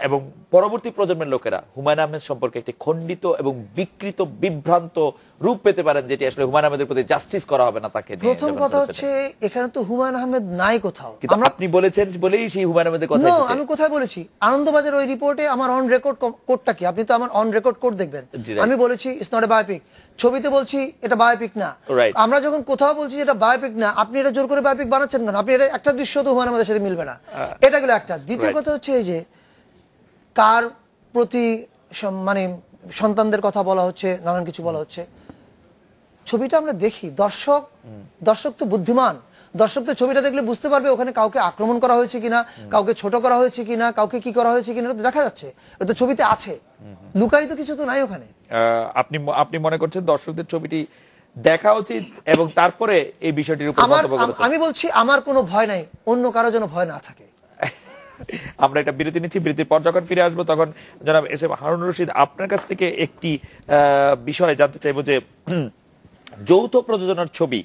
এবং পরবর্তী প্রজন্মের লোকেরা হুমায়ুন আহমেদ সম্পর্কে একটি খণ্ডিত এবং বিকৃত বিভ্রান্ত রূপ পেতে পারেন, যেটি আসলে হুমায়ুন আহমেদের প্রতি জাস্টিস করা হবে না তাকে। প্রথম কথা হচ্ছে এখানে তো হুমায়ুন আহমেদ নাই কোথাও, আপনি বলেছেন বলেই সেই হুমায়ুন আহমেদের কথা এসেছে। আমি কোথায় বলেছি? আনন্দবাজার ওই রিপোর্টে আমার অন রেকর্ড কোডটা কি, আপনি তো আমার অন রেকর্ড কোড দেখবেন, আমি বলেছি ইটস নট এ বায়োপিক, ছবিতে বলছি এটা বায়োপিক না। আমরা যখন কোথাও বলছি এটা বায়োপিক না, আপনি এটা জোর করে বায়োপিক বানাচ্ছেন কেন? আপনি এটা একটা দৃশ্য তো হুমায়ুন আহমেদের সাথে মিলবে না, এটা গেল একটা। দ্বিতীয় কথা হচ্ছে এই যে কার প্রতি মানে সন্তানদের কথা বলা হচ্ছে, নানান কিছু বলা হচ্ছে, ছবিটা আমরা দেখি, দর্শক তো বুদ্ধিমান, দর্শক তো ছবিটা দেখলে বুঝতে পারবে ওখানে কাউকে আক্রমণ করা হয়েছে কিনা, কাউকে ছোট করা হয়েছে কিনা, কাউকে কি করা হয়েছে কিনা, এটা দেখা যাচ্ছে, এটা ছবিতে আছে, লুকায়িত কিছু তো নাই ওখানে। আপনি মনে করছেন দর্শকদের ছবিটি দেখা উচিত এবং তারপরে এই বিষয়টির উপর মন্তব্য করতে? আমি বলছি আমার কোনো ভয় নাই, অন্য কারো যেন ভয় না থাকে। আমরা একটা বিরতি নিচ্ছি, বিরতির পর যখন ফিরে আসবো তখন জনাব এস এম হারুন রশিদ আপনার কাছ থেকে একটি বিষয় জানতে চাইবো, যে যৌথ প্রযোজনার ছবি,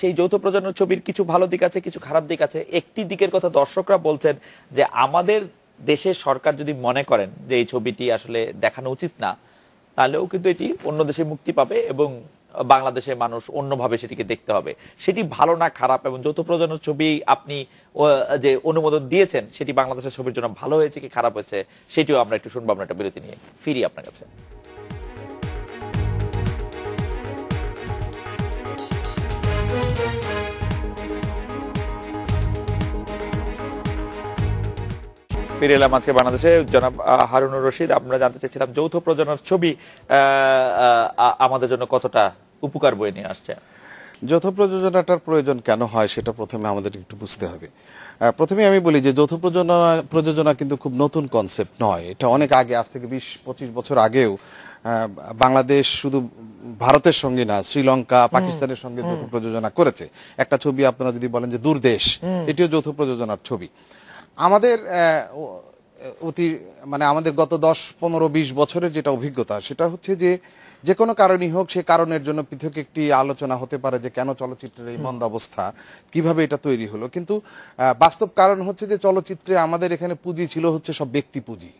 সেই যৌথ প্রযোজনার ছবির কিছু ভালো দিক আছে, কিছু খারাপ দিক আছে। একটি দিকের কথা দর্শকরা বলছেন যে আমাদের দেশের সরকার যদি মনে করেন যে এই ছবিটি আসলে দেখানো উচিত না, তাহলেও কিন্তু এটি অন্য দেশে মুক্তি পাবে এবং বাংলাদেশের মানুষ অন্যভাবে সেটিকে দেখতে হবে। সেটি ভালো না খারাপ, এবং যৌথ প্রযোজনার ছবি আপনি যে অনুমোদন দিয়েছেন সেটি বাংলাদেশের ছবির জন্য ভালো হয়েছে কি খারাপ হয়েছে সেটিও আমরা একটু শুনবো। আমরা একটা বিরতি নিয়ে ফিরি আপনার কাছে। ফিরে এলাম আজকে বাংলাদেশে। জনাব হারুনুর রশিদ, আমরা জানতে চাইছিলাম যৌথ প্রযোজনার ছবি আমাদের জন্য কতটা উপকার বয়ে নিয়ে আসছে। যৌথ প্রযোজনাটার প্রয়োজন কেন হয় সেটা প্রথমে আমাদের একটু বুঝতে হবে। প্রথমে আমি বলি যে যৌথ প্রযোজনা কিন্তু খুব নতুন কনসেপ্ট নয়, এটা অনেক আগে, আজ থেকে 20-25 বছর আগেও বাংলাদেশ শুধু ভারতের সঙ্গে না, শ্রীলঙ্কা, পাকিস্তানের সঙ্গে যৌথ প্রযোজনা করেছে। একটা ছবি আপনারা যদি বলেন যে দূরদেশ, এটিও যৌথ প্রযোজনার ছবি। আমাদের আমাদের গত 10-15-20 বছরের যেটা অভিজ্ঞতা সেটা হচ্ছে যে কোনো কারণই হোক, সে কারণের জন্য পৃথক একটি আলোচনা হতে পারে যে কেন চলচ্চিত্রের এই মন্দ অবস্থা, কিভাবে এটা তৈরি হলো। কিন্তু বাস্তব কারণ হচ্ছে যে চলচ্চিত্রে আমাদের এখানে পুঁজি ছিল হচ্ছে সব ব্যক্তি পুঁজি,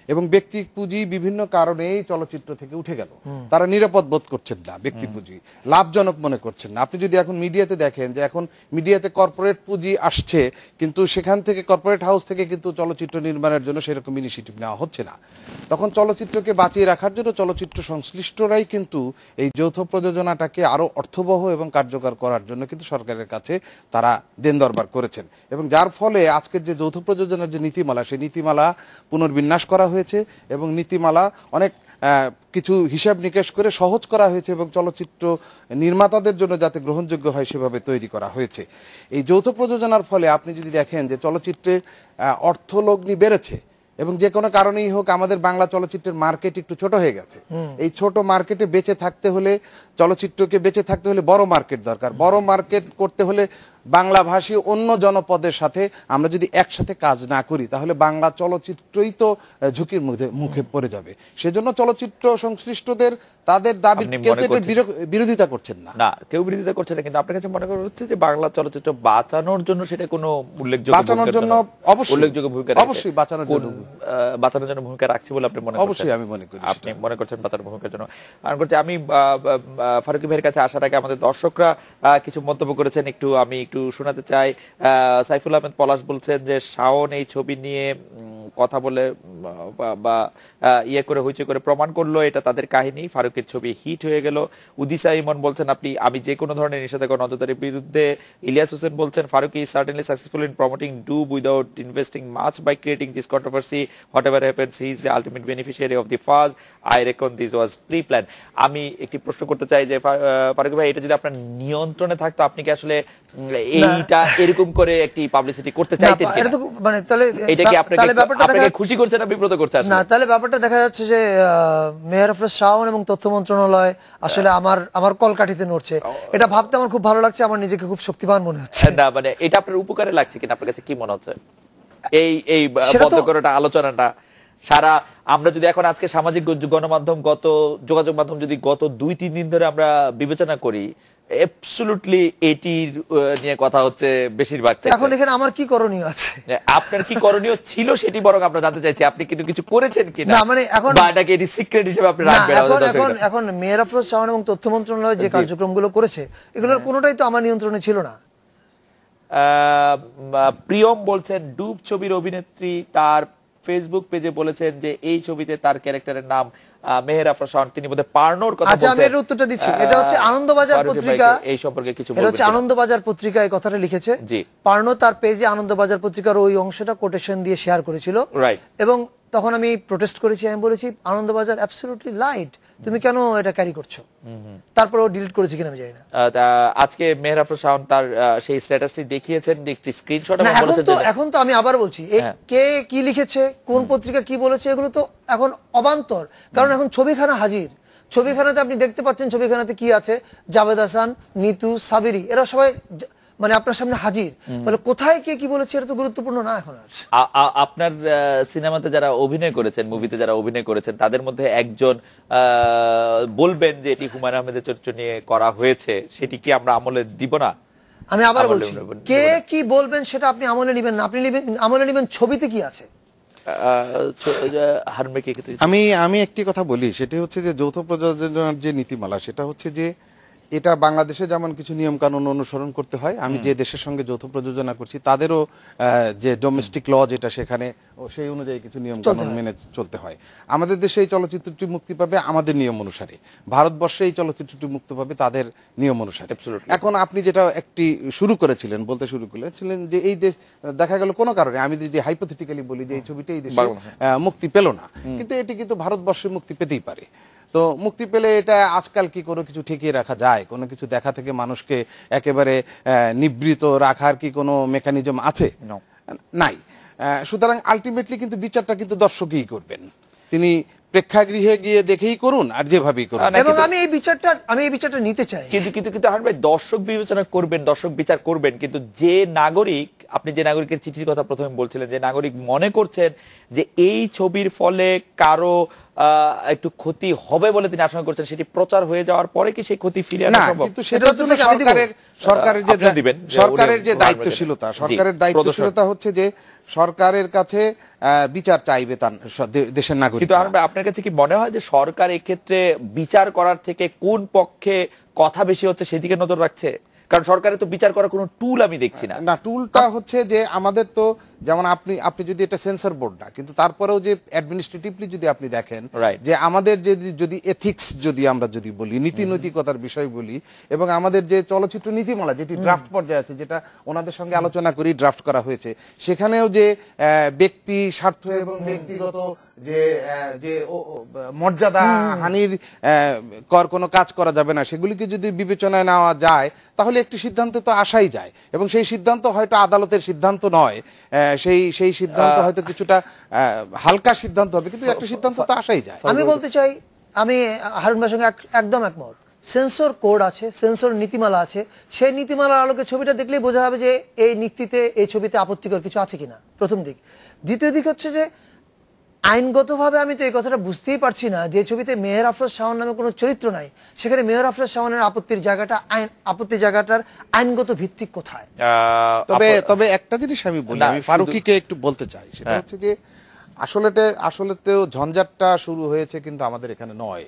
এবং ব্যক্তি পুঁজি বিভিন্ন কারণেই চলচ্চিত্র থেকে উঠে গেল। তারা নিরাপদ বোধ করছেন না, ব্যক্তি পুঁজি লাভজনক মনে করছেন না। আপনি যদি এখন মিডিয়াতে দেখেন যে এখন মিডিয়াতে কর্পোরেট পুঁজি আসছে, কিন্তু সেখান থেকে কর্পোরেট হাউস থেকে কিন্তু চলচ্চিত্র নির্মাণের জন্য সেরকম ইনিশিয়েটিভ নেওয়া হচ্ছে না। তখন চলচ্চিত্রকে বাঁচিয়ে রাখার জন্য চলচ্চিত্র সংশ্লিষ্টরাই কিন্তু এই যৌথ প্রযোজনাটাকে আরো অর্থবহ এবং কার্যকর করার জন্য কিন্তু সরকারের কাছে তারা দেন দরবার করেছেন, এবং যার ফলে আজকের যে যৌথ প্রযোজনার যে নীতিমালা, সেই নীতিমালা পুনর্বিন্যাস করা হয়েছে এবং নীতিমালা অনেক কিছু হিসাব নিকেশ করে সহজ করা হয়েছে এবং চলচ্চিত্র নির্মাতাদের জন্য যাতে গ্রহণযোগ্য হয় সেভাবে তৈরি করা হয়েছে। এই যৌথ প্রযোজনার ফলে আপনি যদি দেখেন যে চলচ্চিত্রে অর্থলগ্নি বেড়েছে, এবং যে কোনো কারণেই হোক আমাদের বাংলা চলচ্চিত্রের মার্কেট একটু ছোট হয়ে গেছে। এই ছোট মার্কেটে বেঁচে থাকতে হলে, চলচ্চিত্রকে বেঁচে থাকতে হলে বড় মার্কেট দরকার। বড় মার্কেট করতে হলে বাংলাভাষী অন্য জনপদের সাথে আমরা যদি একসাথে কাজ না করি তাহলে বাংলা চলচ্চিত্রই তো ঝুঁকির মুখে পড়ে যাবে। সেজন্য চলচ্চিত্র সংশ্লিষ্টদের তাদের দাবি কেউ বিরোধিতা করছেন না। না, কেউ বিরোধিতা করছে না, কিন্তু আপনার কাছে মনে করা হচ্ছে যে বাংলা চলচ্চিত্র বাঁচানোর জন্য সেটা কোনো উল্লেখযোগ্য বাঁচানোর জন্য উল্লেখযোগ্য ভূমিকা অবশ্যই বাঁচানোর জন্য ভূমিকা রাখছে বলে আপনি মনে করছেন? অবশ্যই আমি মনে করি, আপনি মনে করছেন বাঁচানোর ভূমিকার জন্য। আমি ফারুকী ভাইয়ের কাছে আসার আগে আমাদের দর্শকরা কিছু মন্তব্য করেছেন, আমি একটু শোনাতে চাই। সাইফুল আহমেদ পলাশ বলছেন যে শাওন এই ছবি নিয়ে কথা বলে বা ইয়ে করে হইচই করে প্রমাণ করলো এটা তাদের কাহিনী, ফারুকের ছবি হিট হয়ে গেল। উদিসা ইমন বলছেন আমি যে কোনো ধরনের নিষেধাজ্ঞা নজরদারির বিরুদ্ধে। ইলিয়াস হোসেন বলছেন Faruk is certainly successful in promoting Doob without investing much by creating this controversy. Whatever happens, he is the ultimate beneficiary of the fuzz. I reckon this was pre-planned. আমি একটি প্রশ্ন করতে চাই যে ফারুক ভাই, এটা যদি আপনার নিয়ন্ত্রণে থাকতো আপনি কি আসলে এইটা এরকম করে একটি পাবলিসিটি করতে চাইতেন কিনা? এটা তো মানে তাহলে এটা কি আপনাকে খুশি করছে না বিব্রত করছে আসলে? না, তাহলে ব্যাপারটা দেখা যাচ্ছে যে মেহের আফরোজ শাওন এবং তথ্য মন্ত্রণালয় আসলে আমার কলকাঠিতে নড়ছে। এটা ভাবতে আমার খুব ভালো লাগছে, আমার নিজেকে খুব শক্তিমান মনে হচ্ছে। না মানে এটা আপনার উপকারে লাগছে কিনা, আপনার কাছে কি মনে হচ্ছে এই বন্ধ করাটা, আলোচনাটা? সারা আমরা যদি এখন আজকে সামাজিক গণমাধ্যম যোগাযোগ মাধ্যম যদি গত 2-3 দিন ধরে আমরা বিবেচনা করি, অ্যাবসলিউটলি এটির নিয়ে কথা হচ্ছে বেশিরভাগ। এখন এখানে আমার কি করণীয় আছে? আপনার কি করণীয় ছিল সেটি বরং আমরা জানতে চাইছি। আপনি কিন্তু কিছু করেছেন কিনা, না মানে এখন বা এটাকে এটি সিক্রেট হিসেবে আপনি রাখবেন? এখন মেহের আফরোজ শাওন এবং তথ্য মন্ত্রণালয় যে কার্যক্রমগুলো করেছে এগুলোর কোনোটাই তো আমার নিয়ন্ত্রণে ছিল না। প্রিয়ম বলছেন ডুব ছবির অভিনেত্রী তার ফেসবুক পেজে বলেছেন যে এই ছবিতে তার ক্যারেক্টারের নাম মেহের আফরোজ শাওন, তিনি বোধহয় পার্নোর কথা বলছেন। আচ্ছা, আমি এর উত্তরটা দিচ্ছি। এটা হচ্ছে আনন্দবাজার পত্রিকা, এই সম্পর্কে কিছু বলবেন? এটা হচ্ছে আনন্দবাজার পত্রিকা এই কথাটা লিখেছে। পার্নো তার পেজে আনন্দবাজার পত্রিকার ওই অংশটা কোটেশন দিয়ে শেয়ার করেছিল, রাইট। এবং তখন আমি প্রোটেস্ট করেছি, আমি বলেছি আনন্দবাজার অ্যাবসলিউটলি লাইট, তুমি কেন এটা ক্যারি করছো? তারপর ও ডিলিট করেছে কিনা আমি জানি না। আজকে মেহের আফরোজ শাওন তার সেই স্ট্যাটাসটি দেখিয়েছেন, একটি স্ক্রিনশট এবং বলেছেন যে এখন তো আমি আবার বলছি কে কি লিখেছে, কোন পত্রিকা কি বলেছে, এগুলো তো এখন অবান্তর। কারণ এখন ছবিখানা হাজির, ছবিখানাতে আপনি দেখতে পাচ্ছেন ছবিখানাতে কি আছে, জাভেদ হাসান, নিতু, সাবিরি, এরা সবাই মানে আপনার সামনে হাজির। মানে কোথায় কে কি বলেছে এটা তো গুরুত্বপূর্ণ না এখন আর। আপনার সিনেমাতে যারা অভিনয় করেছেন, মুভিতে যারা অভিনয় করেছেন, তাদের মধ্যে একজন বলবেন যে এটি হুমায়ুন আহমেদের চরিত্র নিয়ে করা হয়েছে, সেটি কি আমরা আমলে দিব না? আমি আবার বলছি, কে কি বলবেন সেটা আপনি আমলে নেবেন না, আপনি আমলে নেবেন ছবিতে কি আছে। আমি একটি কথা বলি, সেটা হচ্ছে যে যৌথ প্রযোজনার যে নীতিমালা, সেটা হচ্ছে যে এটা বাংলাদেশে যেমন কিছু নিয়ম কানুন অনুসরণ করতে হয়, আমি যে দেশের সঙ্গে যৌথ প্রযোজনা করছি তাদেরও যে ডোমেস্টিক ল যেটা সেখানে সেই অনুযায়ী কিছু নিয়ম কানুন মেনে চলতে হয়। আমাদের দেশে এই চলচ্চিত্রটি মুক্তি পাবে আমাদের নিয়ম অনুসারে, ভারতবর্ষে এই চলচ্চিত্রটি মুক্তি পাবে তাদের নিয়ম অনুসারে। এখন আপনি যেটা একটি বলতে শুরু করেছিলেন যে এই দেশ দেখা গেল কোনো কারণে, আমি যদি হাইপোথেটিক্যালি বলি যে এই ছবিটা এই দেশে মুক্তি পেল না, কিন্তু এটি কিন্তু ভারতবর্ষে মুক্তি পেতেই পারে। তো মুক্তি পেলে এটা আজকাল কি কোনো কিছু ঠেকিয়ে রাখা যায়? কোনো কিছু দেখা থেকে মানুষকে একেবারে নিবৃত রাখার কি কোনো মেকানিজম আছে? নাই। সুতরাং আলটিমেটলি কিন্তু বিচারটা কিন্তু দর্শকই করবেন, তিনি প্রেক্ষাগৃহে গিয়ে দেখেই করুন আর যেভাবেই করুন। এবং আমি এই বিচারটা নিতে চাই, কিন্তু দর্শক বিবেচনা করবেন, দর্শক বিচার করবেন, কিন্তু যে নাগরিক, আপনি যে নাগরিকের চিঠির কথা প্রথমে বলছিলেন, যে নাগরিক মনে করছেন যে এই ছবির ফলে কারো একটু ক্ষতি হবে বলে তিনি আশঙ্কা করছেন, সেটি প্রচার হয়ে যাওয়ার পরে কি সেই ক্ষতি ফিরে আনা সম্ভব? কিন্তু সেটা তো সরকারের যে দায়িত্বশীলতা হচ্ছে যে সরকারের কাছে বিচার চাইবে তার দেশের নাগরিক। কিন্তু আপনার কাছে কি মনে হয় যে সরকার এক্ষেত্রে বিচার করার থেকে কোন পক্ষে কথা বেশি হচ্ছে সেদিকে নজর রাখছে? কারণ সরকারের তো বিচার করার কোনো টুল আমি দেখছি না। না, টুলটা হচ্ছে যে আমাদের তো যেমন আপনি যদি এটা সেন্সর বোর্ড না, কিন্তু তারপরেও যে অ্যাডমিনিস্ট্রেটিভলি যদি আপনি দেখেন যে আমাদের যদি এথিক্স যদি আমরা যদি বলি, নীতিনৈতিকতার বিষয় বলি, এবং আমাদের যে চলচ্চিত্র নীতিমালা যেটি ড্রাফট পর্যায়ে আছে, যেটা ওনাদের সঙ্গে আলোচনা করেই ড্রাফট করা হয়েছে, সেখানেও যে ব্যক্তি স্বার্থ এবং ব্যক্তিগত যে মর্যাদা হানির কোনো কাজ করা যাবে না, সেগুলিকে যদি বিবেচনায় নেওয়া যায় তাহলে একটি সিদ্ধান্ত তো আসাই যায়, এবং সেই সিদ্ধান্ত হয়তো আদালতের সিদ্ধান্ত নয়, সেই সিদ্ধান্ত হয়তো কিছুটা হালকা সিদ্ধান্ত হবে, কিন্তু একটা সিদ্ধান্ত তো আসাই যায়। আমি বলতে চাই, আমি হারুন ভাইয়ের সঙ্গে একদম একমত। সেন্সর কোড আছে, সেন্সর নীতিমালা আছে, সেই নীতিমালার আলোকে ছবিটা দেখলেই বোঝা যাবে যে এই নীতিতে, এই ছবিতে আপত্তিকর কিছু আছে কিনা, প্রথম দিক। দ্বিতীয় দিক হচ্ছে যে আইনগতভাবে আমি তো এই কথাটা বুঝতেই পারছি না যে ছবিতে মেহের আফরোজ শাওন নামে কোনো চরিত্র নাই, সেখানে মেহের আফরোজ শাওনের আপত্তির জায়গাটার আইনগত ভিত্তিক কোথায়? তবে একটা জিনিস আমি বলি, আমি ফারুকীকে একটু বলতে চাই, সেটা হচ্ছে যে আসলেতেও ঝঞ্ঝাটটা শুরু হয়েছে কিন্তু আমাদের এখানে নয়,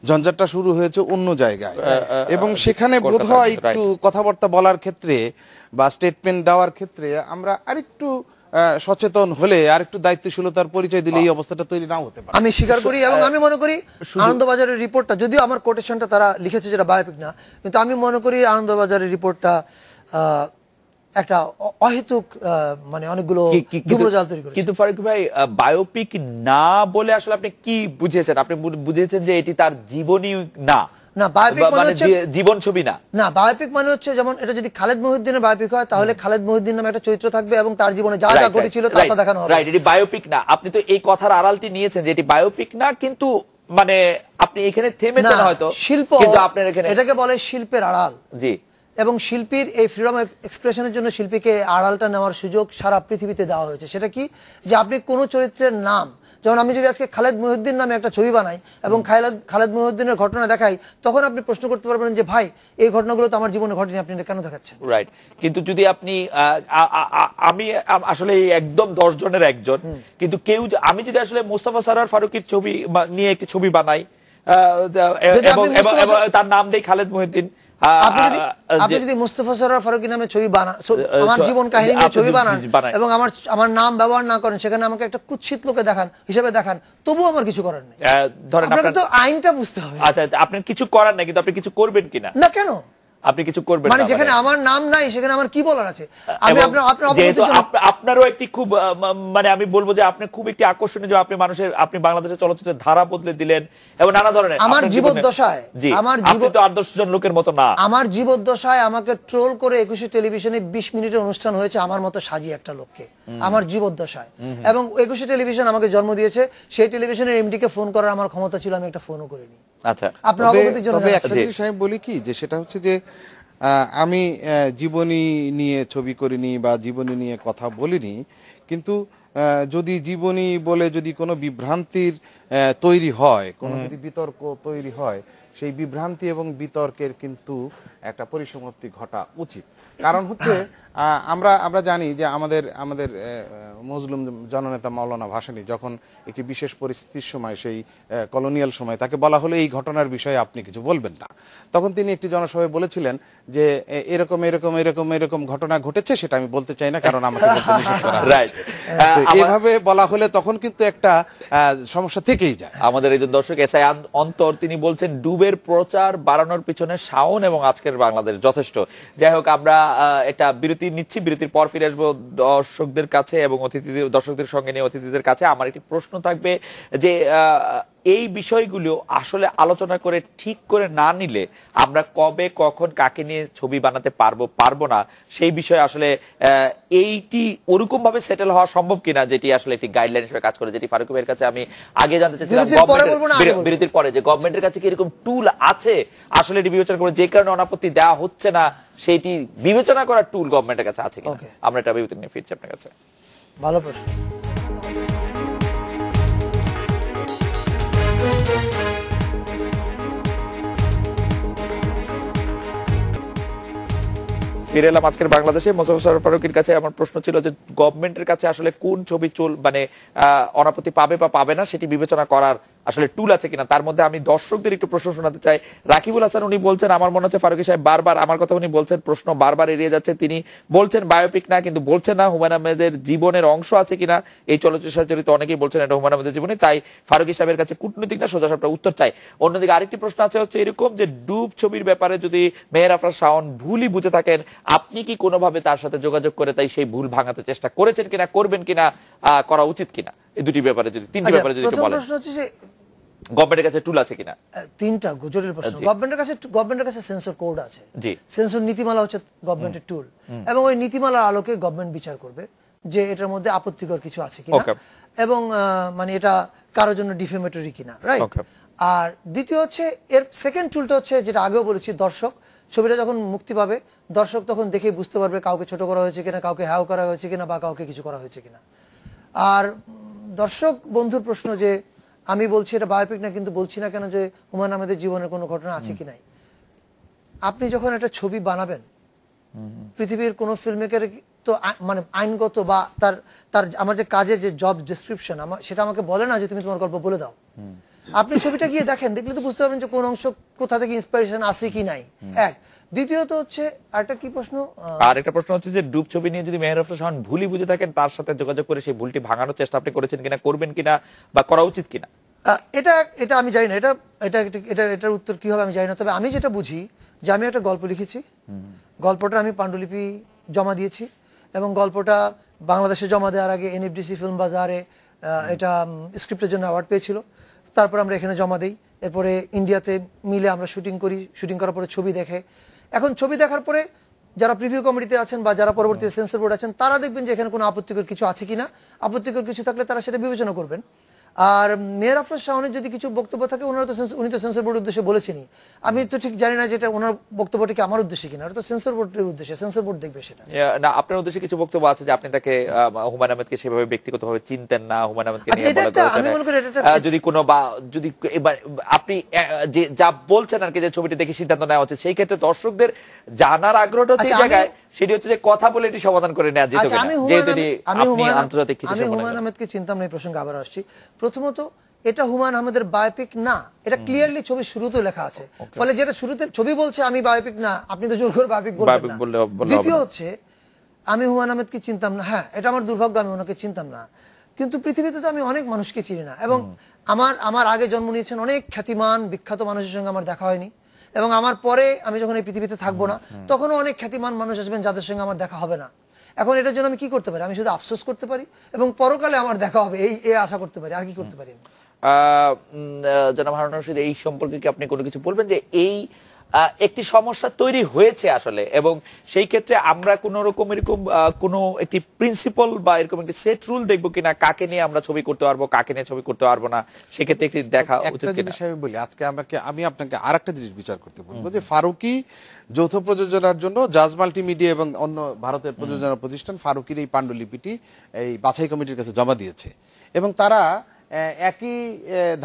ঝঞ্ঝাটটা শুরু হয়েছে অন্য জায়গায়, এবং সেখানে বোধহয় একটু কথাবার্তা বলার ক্ষেত্রে বা স্টেটমেন্ট দেওয়ার ক্ষেত্রে আমরা আরেকটু সচেতন হলে, আর একটু দায়িত্বশীলতার পরিচয় দিলে এই অবস্থাটা তৈরি নাও হতে পারে। আমি স্বীকার করি, এবং আমি মনে করি আনন্দবাজারের রিপোর্টটা, যদিও আমার কোটেশনটা তারা লিখেছে যেটা বায়োপিক না, কিন্তু আমি মনে করি আনন্দবাজারের রিপোর্টটা একটা অহেতুক মানে অনেকগুলো ধূম্রজাল তৈরি করেছে। কিন্তু ফারুক ভাই, বায়োপিক না বলে আসলে আপনি কি বুঝিয়েছেন? আপনি বুঝিয়েছেন যে এটি তার জীবনী না, না বায়োপিক মানে হচ্ছে জীবন ছবি না। না, বায়োপিক মানে হচ্ছে যেমন এটা যদি খালেদ মহিউদ্দিনের বায়োপিক হয়, তাহলে খালেদ মহিউদ্দিন নামে একটা চরিত্র থাকবে এবং তার জীবনে যা যা ঘটেছিল তা দেখানো হবে। রাইট, এটি বায়োপিক না। আপনি তো এই কথার আড়ালটি নিয়েছেন যে এটি বায়োপিক না, কিন্তু মানে আপনি এখানে থেমেছেন হয়তো। শিল্প, কিন্তু আপনার এখানে এটাকে বলে শিল্পের আড়াল। জি। এবং শিল্পীর এই ফ্রিডম এক্সপ্রেশনের জন্য শিল্পীকে আড়ালটা নেওয়ার সুযোগ সারা পৃথিবীতে দেওয়া হয়েছে। সেটা কি, যে আপনি কোনো চরিত্রের নাম, যেমন আমি যদি আজকে খালেদ মহিউদ্দিন নামে একটা ছবি বানাই এবং খালেদ মহিউদ্দিনের ঘটনা দেখাই, তখন আপনি প্রশ্ন করতে পারবেন যে ভাই এই ঘটনাগুলো তো আমার জীবনে ঘটেনি, আপনি এটা কেন দেখাচ্ছেন? রাইট। কিন্তু যদি আপনি আমি আসলে একদম 10 জনের একজন, কিন্তু কেউ, আমি যদি আসলে মোস্তফা সরোয়ার ফারুকীর ছবি নিয়ে একটি ছবি বানাই এবং তার নাম দেই খালেদ মহিউদ্দিন, আপনি যদি মোস্তফা সরোয়ার ফারুকী নামে ছবি বানান, আমার জীবন কাহিনী নিয়ে ছবি বানান এবং আমার নাম ব্যবহার না করেন, সেখানে আমাকে একটা কুৎসিত লোকে দেখান হিসেবে দেখান, তবু আমার কিছু করার নেই। ধরেন আপনাকে তো আইনটা বুঝতে হবে। আচ্ছা, আপনার কিছু করার নেই, কিন্তু আপনি কিছু করবেন কিনা? না, কেন আপনি কিছু করবেন মানে যেখানে আমার নাম নাই সেখানে আমার কি বলার আছে? আমি আপনারও একটি খুব মানে আমি বলবো যে আপনি খুব একটি আকর্ষণীয়, যে আপনি বাংলাদেশের চলচ্চিত্রের ধারা বদলে দিলেন এবং নানা ধরনের আমার জীবদ্দশায়, আপনি তো 8-10 জন লোকের মতো না। আমার জীবদ্দশায় আমাকে ট্রোল করে 21 টেলিভিশনে 20 মিনিটের অনুষ্ঠান হয়েছে আমার মতো সাজিয়ে একটা লোককে, আমার জীবদ্দশায়। এবং 21 টেলিভিশন আমাকে জন্ম দিয়েছে, সেই টেলিভিশনের এমডি কে ফোন করার আমার ক্ষমতা ছিল, আমি একটা ফোনও করিনি। আচ্ছা, আপনার অবগতির জন্য একটা জিনিস আমি বলি কি, যে সেটা হচ্ছে যে আমি জীবনী নিয়ে ছবি করিনি বা জীবনী নিয়ে কথা বলিনি, কিন্তু যদি জীবনী বলে যদি কোনো বিভ্রান্তির তৈরি হয়, কোনো যদি বিতর্ক তৈরি হয়, সেই বিভ্রান্তি এবং বিতর্কের কিন্তু একটা পরিসমাপ্তি ঘটা উচিত। কারণ হচ্ছে আমরা জানি যে আমাদের মজলুম জননেতা মাওলানা ভাসানী যখন একটি বিশেষ পরিস্থিতির সময়, সেই কলোনিয়াল সময়, তাকে বলা হলো এই ঘটনার বিষয়ে আপনি কিছু বলবেন না, তখন তিনি একটি জনসভায় বলেছিলেন যে এরকম এরকম এরকম এরকম ঘটনা ঘটেছে, সেটা আমি বলতে চাই না, কারণ আমাকে বলতে নিষেধ করা হয়েছে। এভাবে বলা হলে তখন কিন্তু একটা সমস্যা থেকেই যায়। আমাদের এই দর্শক এসআই অন্তর, তিনি বলছেন ডুবের প্রচার বাড়ানোর পিছনে শাওন এবং আজকের বাংলাদেশ যথেষ্ট। যাই হোক, আমরা একটা বিরতি নিচ্ছি, বিরতির পর ফিরে আসবো দর্শকদের কাছে এবং দর্শকদের সঙ্গে নিয়ে অতিথিদের কাছে। আমার একটি প্রশ্ন থাকবে যে এই বিষয়গুলো আসলে আলোচনা করে ঠিক করে না নিলে আমরা কবে কখন কাকে নিয়ে ছবি বানাতে পারবো না, সেই বিষয়ে আসলে এইটি ওরকম ভাবে সেটেল হওয়া সম্ভব কিনা, যেটি আসলে একটি গাইডলাইন হিসেবে কাজ করে, যেটি ফারুক ভাইয়ের কাছে আমি আগে জানতে চাইছিলাম বিরতির পরে, যে গভর্নমেন্টের কাছে কি এরকম টুল আছে আসলে এটি বিবেচনা করে, যে কারণে অনাপত্তি দেওয়া হচ্ছে না, সেইটি বিবেচনা করার টুল গভর্নমেন্টের কাছে আছে কিনা। আমরা এটা বিরতি নিয়ে ফিরছি আপনার কাছে। ভালো প্রশ্ন। ফিরে এলাম আজকের বাংলাদেশে। মোস্তফা সরোয়ার ফারুকীর কাছে আমার প্রশ্ন ছিল যে গভর্নমেন্টের কাছে আসলে কোন ছবি মানে অনাপত্তি পাবে বা পাবে না, সেটি বিবেচনা করার আসলে টুল আছে কিনা। তার মধ্যে আমি দর্শকদের একটু প্রশ্ন শোনাতে চাই। রাকিবুল হাসান, উনি বলছেন, আমার মনে হচ্ছে ফারুকী সাহেব বারবার আমার কথা উনি বলছেন, প্রশ্ন বারবার এড়িয়ে যাচ্ছে। তিনি বলছেন বায়োপিক না, কিন্তু বলছেন না হুমায়ুন আহমেদের জীবনের অংশ আছে কিনা। এই চলচ্চিত্রের সাথে জড়িত অনেকেই বলছেন এটা হুমায়ুন আহমেদের জীবনী, তাই ফারুকী সাহেবের কাছে কূটনৈতিক না সোজা সাপটা উত্তর চাই। অন্যদিকে আরেকটি প্রশ্ন আছে হচ্ছে এরকম, যে ডুব ছবির ব্যাপারে যদি মেহের আফরোজ শাওন ভুলই বুঝে থাকেন, আপনি কি কোনোভাবে তার সাথে যোগাযোগ করে তাই সেই ভুল ভাঙাতে চেষ্টা করেছেন কিনা, করবেন কিনা, করা উচিত কিনা, এই দুটি ব্যাপারে যদি, তিনটি ব্যাপারে যদি একটু বলেন। প্রশ্ন হচ্ছে যে গভর্নমেন্টের কাছে টুল আছে কিনা। তিনটা জটিল প্রশ্ন। গভর্নমেন্টের কাছে সেন্সর কোড আছে, জি, সেন্সর নীতিমালা হচ্ছে গভর্নমেন্টের টুল, এবং ওই নীতিমালার আলোকে গভর্নমেন্ট বিচার করবে যে এটার মধ্যে আপত্তিকর কিছু আছে কিনা এবং মানে এটা কারোর জন্য ডিফেমেটরি কিনা, রাইট। আর দ্বিতীয় হচ্ছে এর সেকেন্ড টুলটা হচ্ছে যেটা আগেও বলেছি, দর্শক ছবিটা যখন মুক্তি পাবে দর্শক তখন দেখেই বুঝতে পারবে কাউকে ছোট করা হয়েছে কিনা, কাউকে হ্যাও করা হয়েছে কিনা, বা কাউকে কিছু করা হয়েছে কিনা। আর দর্শক বন্ধুর প্রশ্ন যে আমি বলছি এটা বায়োপিক না, কিন্তু বলছি না কেন যে হুমায়ুন আহমেদের জীবনের কোনো ঘটনা আছে কি নাই। আপনি যখন একটা ছবি বানাবেন, পৃথিবীর কোনো ফিল্ম মেকার তো মানে আইনগত বা তার তার আমার যে কাজের যে জব ডেসক্রিপশন সেটা আমাকে বলে না যে তুমি তোমার গল্প বলে দাও। আপনি ছবিটা গিয়ে দেখেন, দেখলে তো বুঝতে পারবেন যে কোন অংশ কোথা থেকে ইন্সপিরেশন আসে কি নাই। এক, দ্বিতীয়ত হচ্ছে আরেকটা কি প্রশ্ন, আর একটা প্রশ্ন হচ্ছে যে ডুব ছবি নিয়ে যদি মেহের আফরোজ শাওন ভুলই বুঝে থাকেন, তার সাথে যোগাযোগ করে সেই ভুলটি ভাঙানোর চেষ্টা আপনি করেছেন কিনা, করবেন কিনা, বা করা উচিত কিনা? এটা এটা আমি জানি না, এটা এটা এটা এটার উত্তর কি হবে আমি জানি না। তবে আমি যেটা বুঝি যে আমি একটা গল্প লিখেছি, গল্পটা আমি পাণ্ডুলিপি জমা দিয়েছি, এবং গল্পটা বাংলাদেশে জমা দেওয়ার আগে এনএফডিসি ফিল্ম বাজারে এটা স্ক্রিপ্টের জন্য অ্যাওয়ার্ড পেয়েছিল। তারপর আমরা এখানে জমা দিই, এরপরে ইন্ডিয়াতে মিলে আমরা শুটিং করি, শুটিং করার পরে ছবি দেখে। এখন ছবি দেখার পরে যারা প্রিভিউ কমিটিতে আছেন বা যারা পরবর্তী সেন্সর বোর্ড আছেন, তারা দেখবেন যে এখানে কোনো আপত্তিকর কিছু আছে কিনা। আপত্তিকর কিছু থাকলে তারা সেটা বিবেচনা করবেন। আর মেহের আফরোজ শাওনের যদি কিছু বক্তব্য থাকে, উনি তো সেন্সর বোর্ডের উদ্দেশ্যে বলেছেনই। আমি তো ঠিক জানি না যে এটা ওনার বক্তব্যটা কি আমার উদ্দেশ্যে কিনা, ওটা তো সেন্সর বোর্ডের উদ্দেশ্যে, সেন্সর বোর্ড দেখবে সেটা। না, আপনার উদ্দেশ্যে কিছু বক্তব্য আছে যে আপনি তাকে হুমায়ুন আহমেদকে সেভাবে ব্যক্তিগতভাবে চিনতেন না, হুমায়ুন আহমেদকে নিয়ে আমি মনে করি যদি কোনো বা যদি আপনি যে যা বলছেন আর কি, যে ছবিটি দেখে সিদ্ধান্ত নেওয়া হচ্ছে, সেই ক্ষেত্রে দর্শকদের জানার আগ্রহটা হচ্ছে এই জায়গায়, সেটি হচ্ছে যে কথা বলে এটি সমাধান করে নেওয়া যেত কিনা, যেহেতু আপনি আন্তর্জাতিক কিছু আমি হুমায়ুন আহমেদকে চিন্তাম না, এই প্রসঙ্গে আবার আসছি। প্রথমত এটা হুমায়ুন আহমেদের বায়োপিক না, এটা ক্লিয়ারলি ছবির শুরুতেও লেখা আছে। ফলে যেটা শুরুতে ছবি বলছে আমি বায়োপিক না, আপনি তো জোর করে বায়োপিক বলবেন না। দ্বিতীয় হচ্ছে আমি হুমায়ুন আহমেদকে চিনতাম না, হ্যাঁ এটা আমার দুর্ভাগ্য, আমি ওনাকে চিনতাম না। কিন্তু পৃথিবীতে তো আমি অনেক মানুষকে চিনি না, এবং আমার আগে জন্ম নিয়েছেন অনেক খ্যাতিমান বিখ্যাত মানুষের সঙ্গে আমার দেখা হয়নি, এবং আমার পরে আমি যখন এই পৃথিবীতে থাকবো না তখনও অনেক খ্যাতিমান মানুষ আসবেন যাদের সঙ্গে আমার দেখা হবে না। এখন এটার জন্য আমি কি করতে পারি? আমি শুধু আফসোস করতে পারি, এবং পরকালে আমার দেখা হবে এই আশা করতে পারি। আর কি করতে পারি? জনাব হারুন রশিদ, এই সম্পর্কে কি আপনি কোনো কিছু বলবেন, যে এই একটি সমস্যা তৈরি হয়েছে আসলে, এবং সেই ক্ষেত্রে আমরা কোন রকম এরকম কোনো একটি প্রিন্সিপাল বা এরকম একটি সেট রুল দেখবো কিনা, কাকে নিয়ে আমরা ছবি করতে পারবো, কাকে নিয়ে ছবি করতে পারবো না, সেক্ষেত্রে একটি দেখা উচিত কিনা? আমি বলি, আজকে আমি আপনাকে আরেকটা জিনিস বিচার করতে বলবো, যে ফারুকি যৌথ প্রযোজনার জন্য জাজ মাল্টিমিডিয়া এবং অন্য ভারতের প্রযোজনা প্রতিষ্ঠান ফারুকির এই পাণ্ডুলিপিটি এই বাছাই কমিটির কাছে জমা দিয়েছে, এবং তারা একই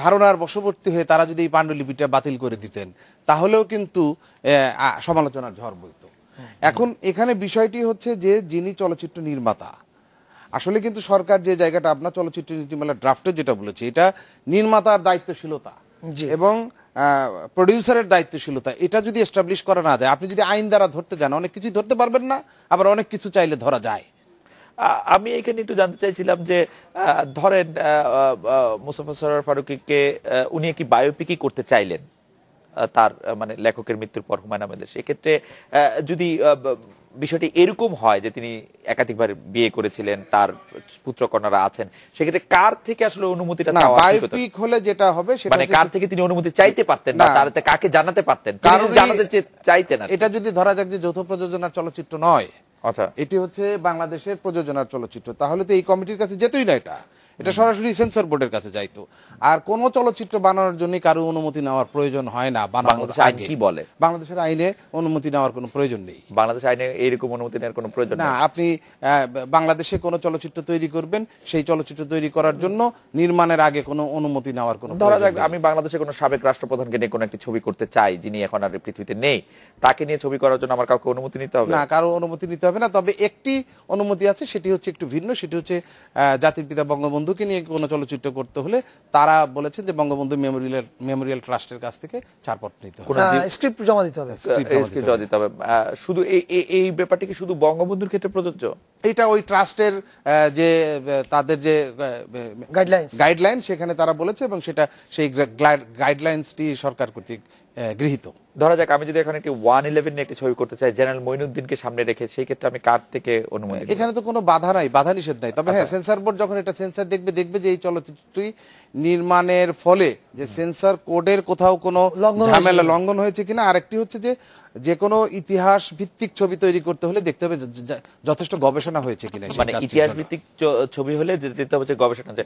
ধারণার বশবর্তী হয়ে তারা যদি এই পাণ্ডুলিপিটা বাতিল করে দিতেন তাহলেও কিন্তু সমালোচনার ঝড় বইত। এখন এখানে বিষয়টি হচ্ছে যে যিনি চলচ্চিত্র নির্মাতা, আসলে কিন্তু সরকার যে জায়গাটা আপনার চলচ্চিত্র নীতিমালা ড্রাফটে যেটা বলেছে, এটা নির্মাতার দায়িত্বশীলতা এবং প্রডিউসারের দায়িত্বশীলতা, এটা যদি এস্টাবলিশ করা না যায়, আপনি যদি আইন দ্বারা ধরতে যান অনেক কিছুই ধরতে পারবেন না, আবার অনেক কিছু চাইলে ধরা যায়। আমি এখানে একটু জানতে চাইছিলাম যে ধরেন মোস্তফা সরোয়ার ফারুকীকে উনি কি বায়োপিকই করতে চাইলেন তার মানে লেখকের মৃত্যুর পর হুমায়ুন আহমেদের, সেক্ষেত্রে যদি বিষয়টি এরকম হয় যে তিনি একাধিকবার বিয়ে করেছিলেন, তার পুত্রকন্যারা আছেন, সেক্ষেত্রে কার থেকে আসলে অনুমতিটা চাওয়া উচিত? বায়োপিক হলে যেটা হবে সেটা মানে কার থেকে তিনি অনুমতি চাইতে পারতেন, না তারতে কাকে জানাতে পারতেন, কারণ জানাতে চাইতেন না। এটা যদি ধরা যাক যে যৌথ প্রযোজনার চলচ্চিত্র নয়, আচ্ছা এটি হচ্ছে বাংলাদেশের প্রযোজনার চলচ্চিত্র, তাহলে তো এই কমিটির কাছে যেতই না, এটা সরাসরি সেন্সর বোর্ডের কাছে যাইতো। আর কোন চলচ্চিত্র বানানোর জন্য কারো অনুমতি নেওয়ার প্রয়োজন হয় না। বাংলাদেশের আইন কি বলে? বাংলাদেশের আইনে অনুমতি নেওয়ার কোনো প্রয়োজন নেই। বাংলাদেশের আইনে এইরকম অনুমতি নেওয়ার কোনো প্রয়োজন না। আপনি বাংলাদেশে কোনো চলচ্চিত্র তৈরি করবেন, সেই চলচ্চিত্র তৈরি করার জন্য নির্মাণের আগে কোনো অনুমতি নেওয়ার কোনো, ধরা যাক আমি বাংলাদেশের কোনো সাবেক রাষ্ট্রপ্রধানকে নিয়ে কোনো একটি ছবি করতে চাই যিনি এখন আর পৃথিবীতে নেই, তাকে নিয়ে ছবি করার জন্য আমার কাউকে অনুমতি নিতে হবে? না, কারো অনুমতি নিতে হবে না। তবে একটি অনুমতি আছে, সেটি হচ্ছে একটু ভিন্ন, সেটি হচ্ছে জাতির পিতা বঙ্গবন্ধুকে নিয়ে কোনো চলচ্চিত্র করতে হলে তারা বলেছেন যে বঙ্গবন্ধু মেমোরিয়াল ট্রাস্টের কাছ থেকে ছাড়পত্র নিতে হবে, স্ক্রিপ্ট জমা দিতে হবে, স্ক্রিপ্ট জমা দিতে হবে। শুধু এই ব্যাপারটি কি শুধু বঙ্গবন্ধুর ক্ষেত্রে প্রযোজ্য? এটা ওই ট্রাস্টের যে তাদের যে গাইডলাইন সেখানে তারা বলেছে, এবং সেটা সেই গাইডলাইন্সটি সরকার কর্তৃক গৃহীত। ধরা যাক আমি যদি এখন একটি 111 নিয়ে একটি ছবি করতে চাই জেনারেল মঈনুদ্দিনকে সামনে রেখে, সেই ক্ষেত্রে আমি কার থেকে অনুমতি? এখানে তো কোনো বাধা নাই, বাধা নিষেধ নাই। তবে হ্যাঁ, সেন্সর বোর্ড যখন এটা সেন্সর দেখবে যে এই চলচ্চিত্রটি নির্মাণের ফলে যে সেন্সর কোডের কোথাও কোনো ঝামেলা লঙ্ঘন হয়েছে কিনা। আরেকটি হচ্ছে যে যে কোনো ইতিহাস ভিত্তিক ছবি তৈরি করতে হলে দেখতে হবে যথেষ্ট গবেষণা হয়েছে কিনা, সেই মানে কাজটির ইতিহাস জন্য। ভিত্তিক ছবি হলে যেতে হবে যে গবেষণা আছে।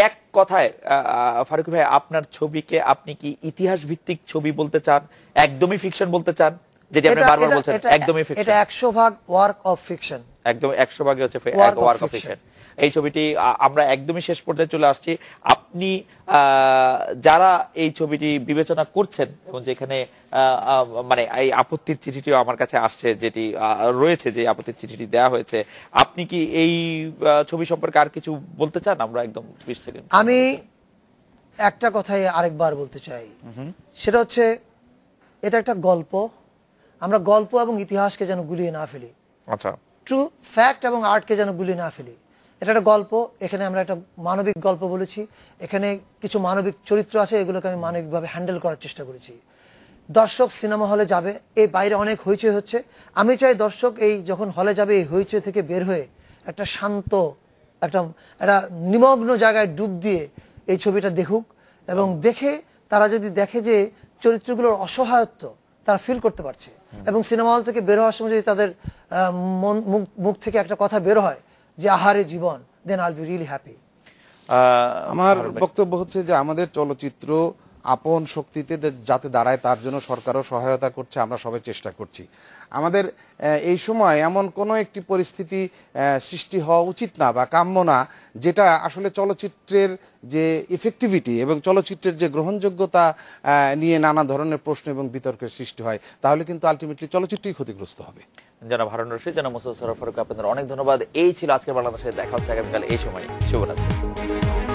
এক কথায় ফারুকী ভাই, আপনার ছবিকে আপনি কি ইতিহাস ভিত্তিক ছবি বলতে চান, একদমই ফিকশন বলতে চান, যেটি আপনি বারবার বলছেন একদমই এটা ফিকশন? 100% work of fiction. একদম 100 ভাগই হচ্ছে Work of work of fiction। Fiction. এই ছবিটি আমরা একদমই শেষ পর্যায়ে চলে আসছি। আপনি যারা এই ছবিটি বিবেচনা করছেন এবং যেখানে মানে এই আপত্তির চিঠিটিও আমার কাছে আসছে, যেটি রয়েছে, যে আপত্তির চিঠিটি দেওয়া হয়েছে, আপনি কি এই ছবি সম্পর্কে আর কিছু বলতে চান? আমরা একদম 20 সেকেন্ড। আমি একটা কথাই আরেকবার বলতে চাই, সেটা হচ্ছে এটা একটা গল্প। আমরা গল্প এবং ইতিহাসকে যেন গুলিয়ে না ফেলি, আচ্ছা, ট্রু ফ্যাক্ট এবং আর্টকে যেন গুলিয়ে না ফেলি। এটা একটা গল্প, এখানে আমরা একটা মানবিক গল্প বলেছি, এখানে কিছু মানবিক চরিত্র আছে, এগুলোকে আমি মানবিকভাবে হ্যান্ডেল করার চেষ্টা করেছি। দর্শক সিনেমা হলে যাবে, এই বাইরে অনেক হইচই হচ্ছে, আমি চাই দর্শক এই যখন হলে যাবে এই হইচই থেকে বের হয়ে একটা শান্ত, একটা নিমগ্ন জায়গায় ডুব দিয়ে এই ছবিটা দেখুক, এবং দেখে তারা যদি দেখে যে চরিত্রগুলোর অসহায়ত্ব তারা ফিল করতে পারছে, এবং সিনেমা হল থেকে বের হওয়ার সময় যদি তাদের মুখ থেকে একটা কথা বের হয় যে আহারে জীবন, দেন আইল বি রিয়েলি হ্যাপি। আমার বক্তব্য হচ্ছে যে আমাদের চলচ্চিত্র আপন শক্তিতে যাতে দাঁড়ায় তার জন্য সরকারও সহায়তা করছে, আমরা সবাই চেষ্টা করছি। আমাদের এই সময় এমন কোনো একটি পরিস্থিতি সৃষ্টি হওয়া উচিত না বা কাম্য না, যেটা আসলে চলচ্চিত্রের যে ইফেক্টিভিটি এবং চলচ্চিত্রের যে গ্রহণযোগ্যতা নিয়ে নানা ধরনের প্রশ্ন এবং বিতর্কের সৃষ্টি হয়, তাহলে কিন্তু আলটিমেটলি চলচ্চিত্রই ক্ষতিগ্রস্ত হবে। জনাব হারুন রশিদ, জনাব মোস্তফা সরোয়ার ফারুক, আপনাদের অনেক ধন্যবাদ। এই ছিল আজকের বাংলাদেশে, দেখা হচ্ছে আগামীকাল এই সময়। শুভরাত্রি।